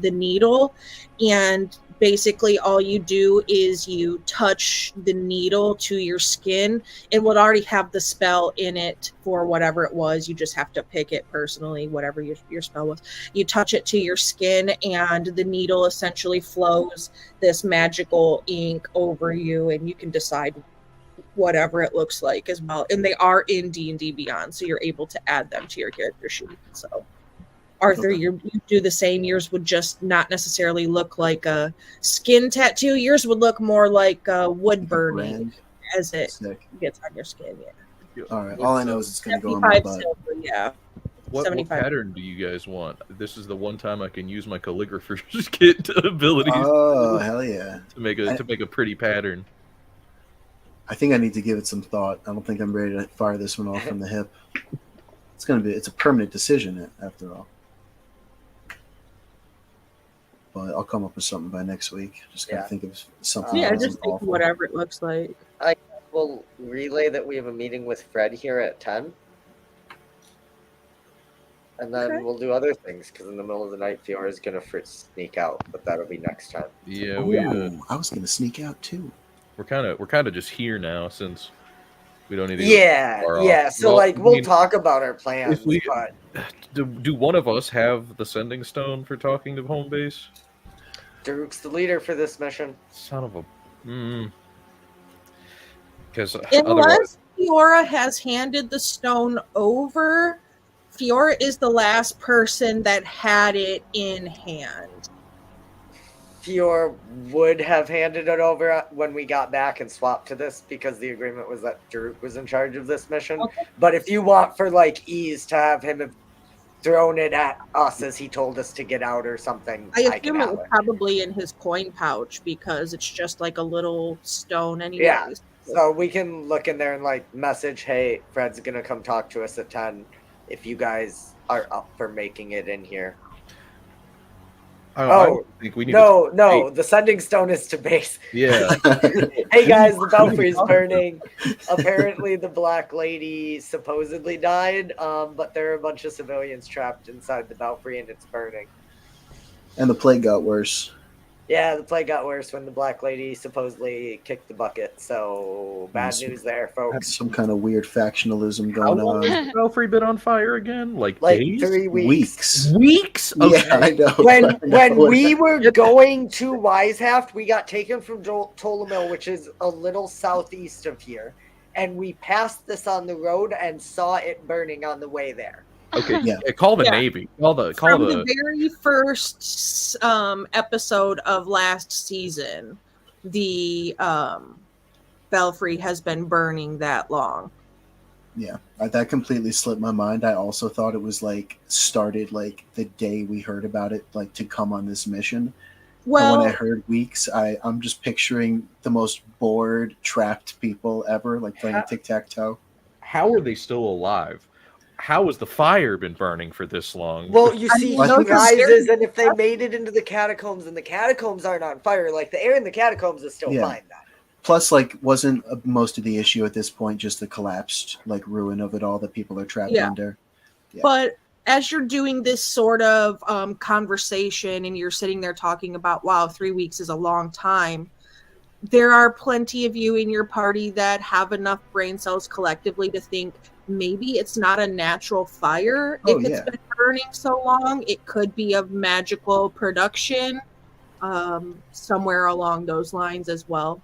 needle, and basically all you do is you touch the needle to your skin. It would already have the spell in it for whatever it was. You just have to pick it personally, whatever your spell was. You touch it to your skin, and the needle essentially flows this magical ink over you, and you can decide whatever it looks like as well. And they are in D&D Beyond, so you're able to add them to your character sheet. So Arthur, you do the same. Yours would just not necessarily look like a skin tattoo. Yours would look more like wood burning as it gets on your skin. Yeah. All right. All I know is it's going to go on my butt. Silver, yeah. What pattern do you guys want? This is the one time I can use my calligrapher's kit abilities. Oh, hell yeah! To make a pretty pattern. I think I need to give it some thought. I don't think I'm ready to fire this one off from the hip. It's a permanent decision after all. But I'll come up with something by next week. Just gotta think of something. Yeah, just think whatever it looks like. I will relay that we have a meeting with Fred here at 10. And then we'll do other things, because in the middle of the night, Fiora's going to sneak out, but that'll be next time. Yeah, I was going to sneak out too. We're kind of just here now, since we don't need to Yeah. So, we'll talk about our plans. But do one of us have the sending stone for talking to home base? Daruk's the leader for this mission. Son of a... Because unless Fiora has handed the stone over, Fiora is the last person that had it in hand. Fiora would have handed it over when we got back and swapped to this, because the agreement was that Daruk was in charge of this mission. Okay. But if you want for ease to have him have thrown it at us as he told us to get out or something, I assume it was probably in his coin pouch, because it's just like a little stone anyways. Yeah. So we can look in there and message, hey, Fred's gonna come talk to us at 10 if you guys are up for making it in here. I think we need the sending stone is to base. Yeah. Hey guys, the belfry's burning. Apparently the Black Lady supposedly died, but there are a bunch of civilians trapped inside the belfry and it's burning. And the plague got worse. Yeah, the plague got worse when the Black Lady supposedly kicked the bucket. So bad news there, folks. Some kind of weird factionalism going on. How long has the belfry been on fire again? Like days? 3 weeks. Weeks? Okay. Yeah, I know. When we were going to Wisehaft, we got taken from Tolomil, which is a little southeast of here, and we passed this on the road and saw it burning on the way there. Okay, yeah. Call the Navy. From the very first episode of last season, the belfry has been burning that long. Yeah, that completely slipped my mind. I also thought it was started the day we heard about it, to come on this mission. Well, and when I heard weeks, I'm just picturing the most bored, trapped people ever, playing tic-tac-toe. How are they still alive? How has the fire been burning for this long? Well, you see, he rises, and if they made it into the catacombs, and the catacombs aren't on fire, the air in the catacombs is still fine. Plus, wasn't most of the issue at this point just the collapsed, ruin of it all that people are trapped under? Yeah. But as you're doing this sort of conversation, and you're sitting there talking about, wow, 3 weeks is a long time, there are plenty of you in your party that have enough brain cells collectively to think, maybe it's not a natural fire. If it's been burning so long, it could be of magical production, somewhere along those lines as well.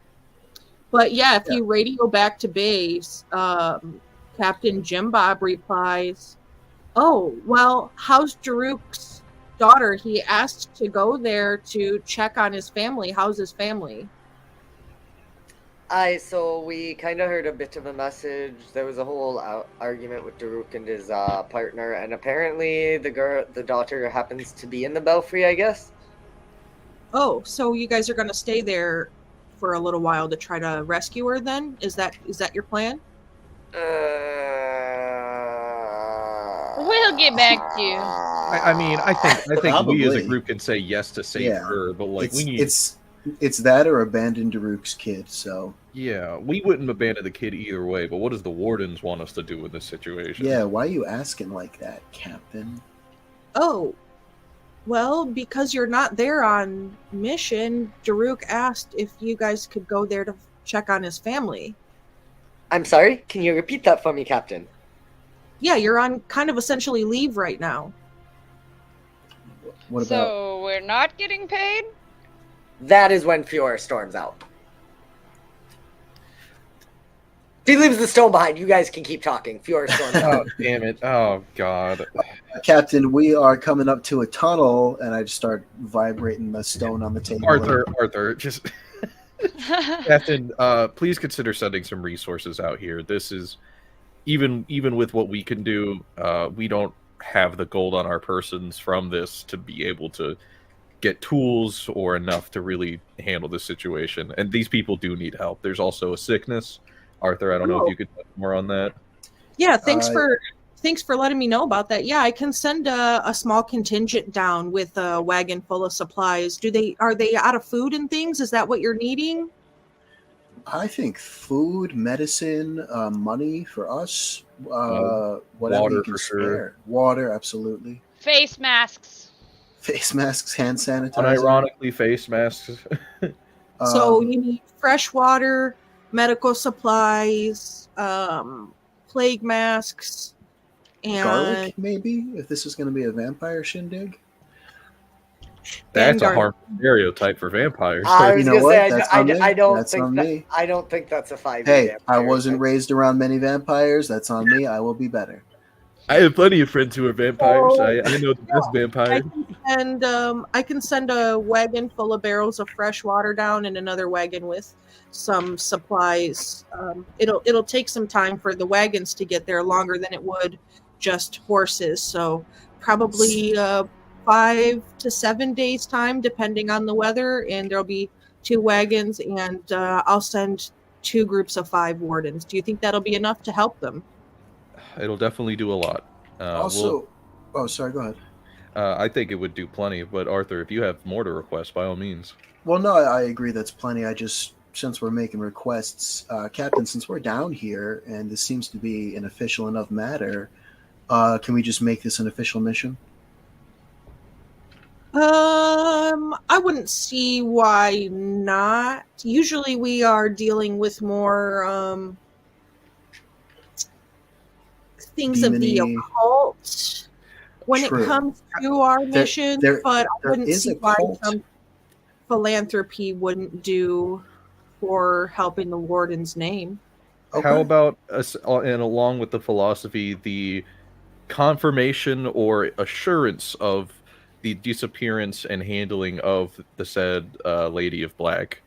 But if you radio back to base, Captain Jim Bob replies, oh, well, how's Daruk's daughter? He asked to go there to check on his family. How's his family? So we kind of heard a bit of a message. There was a whole argument with Daruk and his partner, and apparently the daughter happens to be in the belfry, I guess. Oh, so you guys are going to stay there for a little while to try to rescue her then? Is that your plan? We'll get back to you. I mean, I think we as a Probably. group can say yes to save Yeah. her, but like we need. It's that or abandon Daruk's kid. So Yeah, we wouldn't abandon the kid either way. But what does the wardens want us to do in this situation? yeah, why are you asking like that, Captain? Oh, well, because you're not there on mission, Daruk asked if you guys could go there to check on his family. I'm sorry. Can you repeat that for me, Captain? Yeah, you're on kind of essentially leave right now. What about? So we're not getting paid? That is when Fiora storms out. If he leaves the stone behind, you guys can keep talking. Fiora storms out. Oh damn it! Oh god! Captain, we are coming up to a tunnel, and I just start vibrating the stone on the table. Arthur, just Captain, please consider sending some resources out here. This is even with what we can do. We don't have the gold on our persons from this to be able to get tools or enough to really handle this situation. And these people do need help. There's also a sickness. Arthur, I don't know if you could touch more on that. Yeah, thanks for letting me know about that. Yeah, I can send a small contingent down with a wagon full of supplies. Are they out of food and things? Is that what you're needing? I think food, medicine, money for us, whatever water you can for spare. sure. Water, absolutely. Face masks. Face masks, hand sanitizer. Unironically, face masks. So you need fresh water, medical supplies, plague masks, and garlic, maybe, if this is going to be a vampire shindig. That's a garlic. harmful stereotype for vampires. I was You know gonna what? say, That's on me. I don't That's think on that, me. I don't think that's a 5e. Hey, I vampire. wasn't raised around many vampires. That's on me. I will be better. I have plenty of friends who are vampires. I know the best vampire. I can send a wagon full of barrels of fresh water down and another wagon with some supplies. It'll take some time for the wagons to get there, longer than it would just horses. So probably 5 to 7 days time, depending on the weather. And there'll be 2 wagons, and I'll send 2 groups of 5 wardens. Do you think that'll be enough to help them? It'll definitely do a lot. Also, oh, sorry, go ahead. I think it would do plenty. But Arthur, if you have more to request, by all means. Well, no, I agree. That's plenty. I just, since we're making requests, Captain, since we're down here and this seems to be an official enough matter, can we just make this an official mission? I wouldn't see why not. Usually we are dealing with more things of the Demony. occult when True. it comes to our mission, there- but I there wouldn't is see a why cult. some philanthropy wouldn't do for helping the warden's name. Okay. How about us, and along with the philosophy, the confirmation or assurance of the disappearance and handling of the said Lady of Black?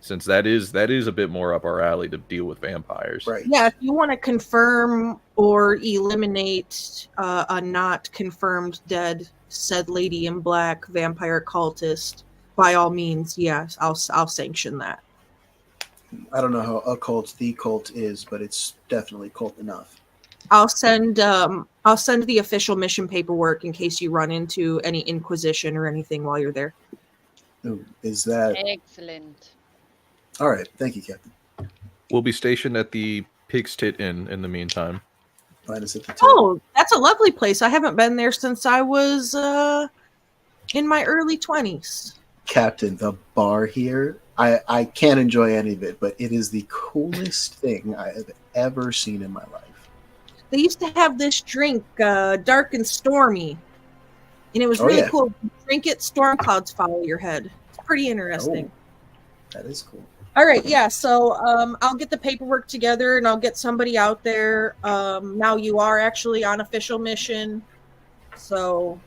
Since that is a bit more up our alley to deal with vampires. Right. Yeah, if you want to confirm or eliminate a not confirmed dead said Lady in Black vampire cultist, by all means, yes, I'll sanction that. I don't know how occult the cult is, but it's definitely cult enough. I'll send the official mission paperwork in case you run into any Inquisition or anything while you're there. Ooh, is that Excellent. all right? Thank you, Captain. We'll be stationed at the Pig's Tit Inn in the meantime. Find us at the table. Oh, that's a lovely place. I haven't been there since I was in my early 20s. Captain, the bar here, I can't enjoy any of it, but it is the coolest thing I have ever seen in my life. They used to have this drink, Dark and Stormy, and it was Oh, really yeah. cool. You drink it, storm clouds follow your head. It's pretty interesting. That is cool. All right, yeah. So I'll get the paperwork together and I'll get somebody out there. Now you are actually on official mission, so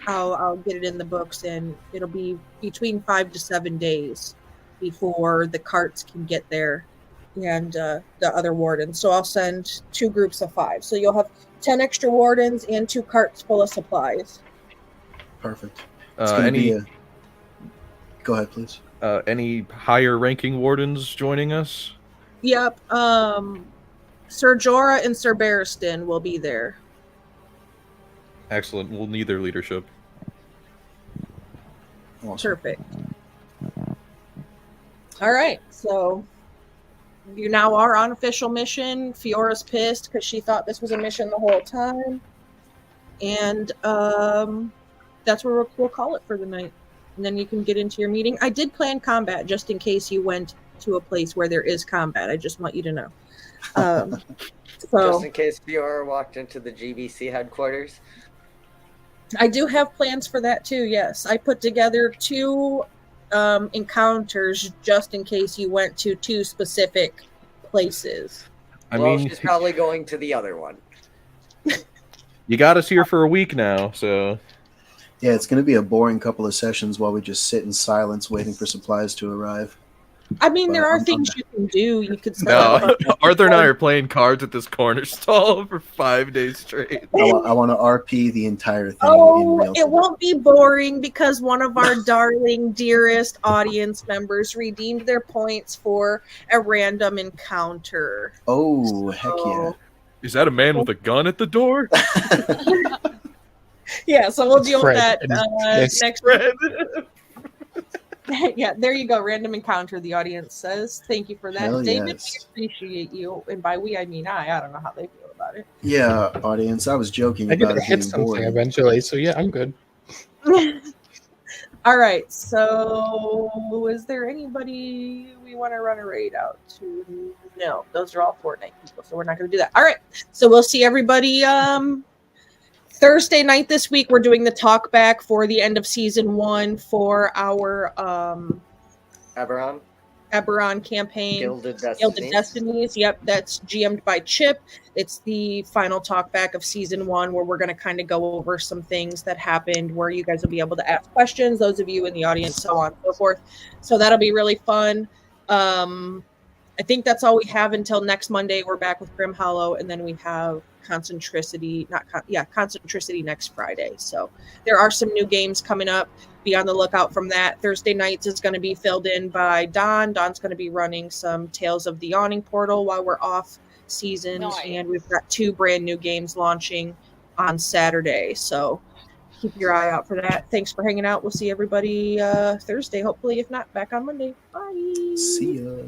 I'll get it in the books, and it'll be between 5 to 7 days before the carts can get there and the other wardens. So I'll send 2 groups of 5. So you'll have 10 extra wardens and 2 carts full of supplies. Perfect. It's gonna be a... Go ahead, please. Any higher ranking wardens joining us? Yep. Sir Jorah and Sir Barristan will be there. Excellent. We'll need their leadership. Awesome. Perfect. All right, so you now are on official mission. Fiora's pissed because she thought this was a mission the whole time, and that's where we'll call it for the night. And then you can get into your meeting. I did plan combat just in case you went to a place where there is combat. I just want you to know. So Just in case Fiora walked into the GBC headquarters. I do have plans for that too. Yes, I put together 2 encounters just in case you went to 2 specific places. I Well, mean, she's probably going to the other one. you got us here for a week now, so Yeah, it's going to be a boring couple of sessions while we just sit in silence waiting for supplies to arrive. I mean, there Well, are I'm- things you can do. You could set no. up Arthur and I are playing cards at this corner stall for 5 days straight. I want to RP the entire thing in Oh, real it time. won't be boring because one of our darling, dearest audience members redeemed their points for a random encounter. Oh, heck yeah. Is that a man with a gun at the door? Yeah, so we'll deal with Fred that and his next Fred. Yeah, there you go. Random encounter, the audience says. Thank you for that. Hell David, yes. we appreciate you. And by we, I mean I. I don't know how they feel about it. Yeah, audience, I was joking I get about to it hit being something boring. eventually, so yeah, I'm good. All right, so is there anybody we want to run a raid out to? No, those are all Fortnite people, so we're not going to do that. All right, so we'll see everybody Thursday night this week. We're doing the talk back for the end of season 1 for our Eberron campaign. Gilded Destinies. Gilded Destinies. Yep, that's GM'd by Chip. It's the final talk back of season 1 where we're going to kind of go over some things that happened where you guys will be able to ask questions, those of you in the audience, so on and so forth. So that'll be really fun. I think that's all we have until next Monday. We're back with Grim Hollow, and then we have Concentricity next Friday. So there are some new games coming up. Be on the lookout from that. Thursday nights is going to be filled in by Don. Don's going to be running some Tales of the Yawning Portal while we're off season. Nice. And we've got 2 brand new games launching on Saturday. So keep your eye out for that. Thanks for hanging out. We'll see everybody Thursday, hopefully. If not, back on Monday. Bye. See ya.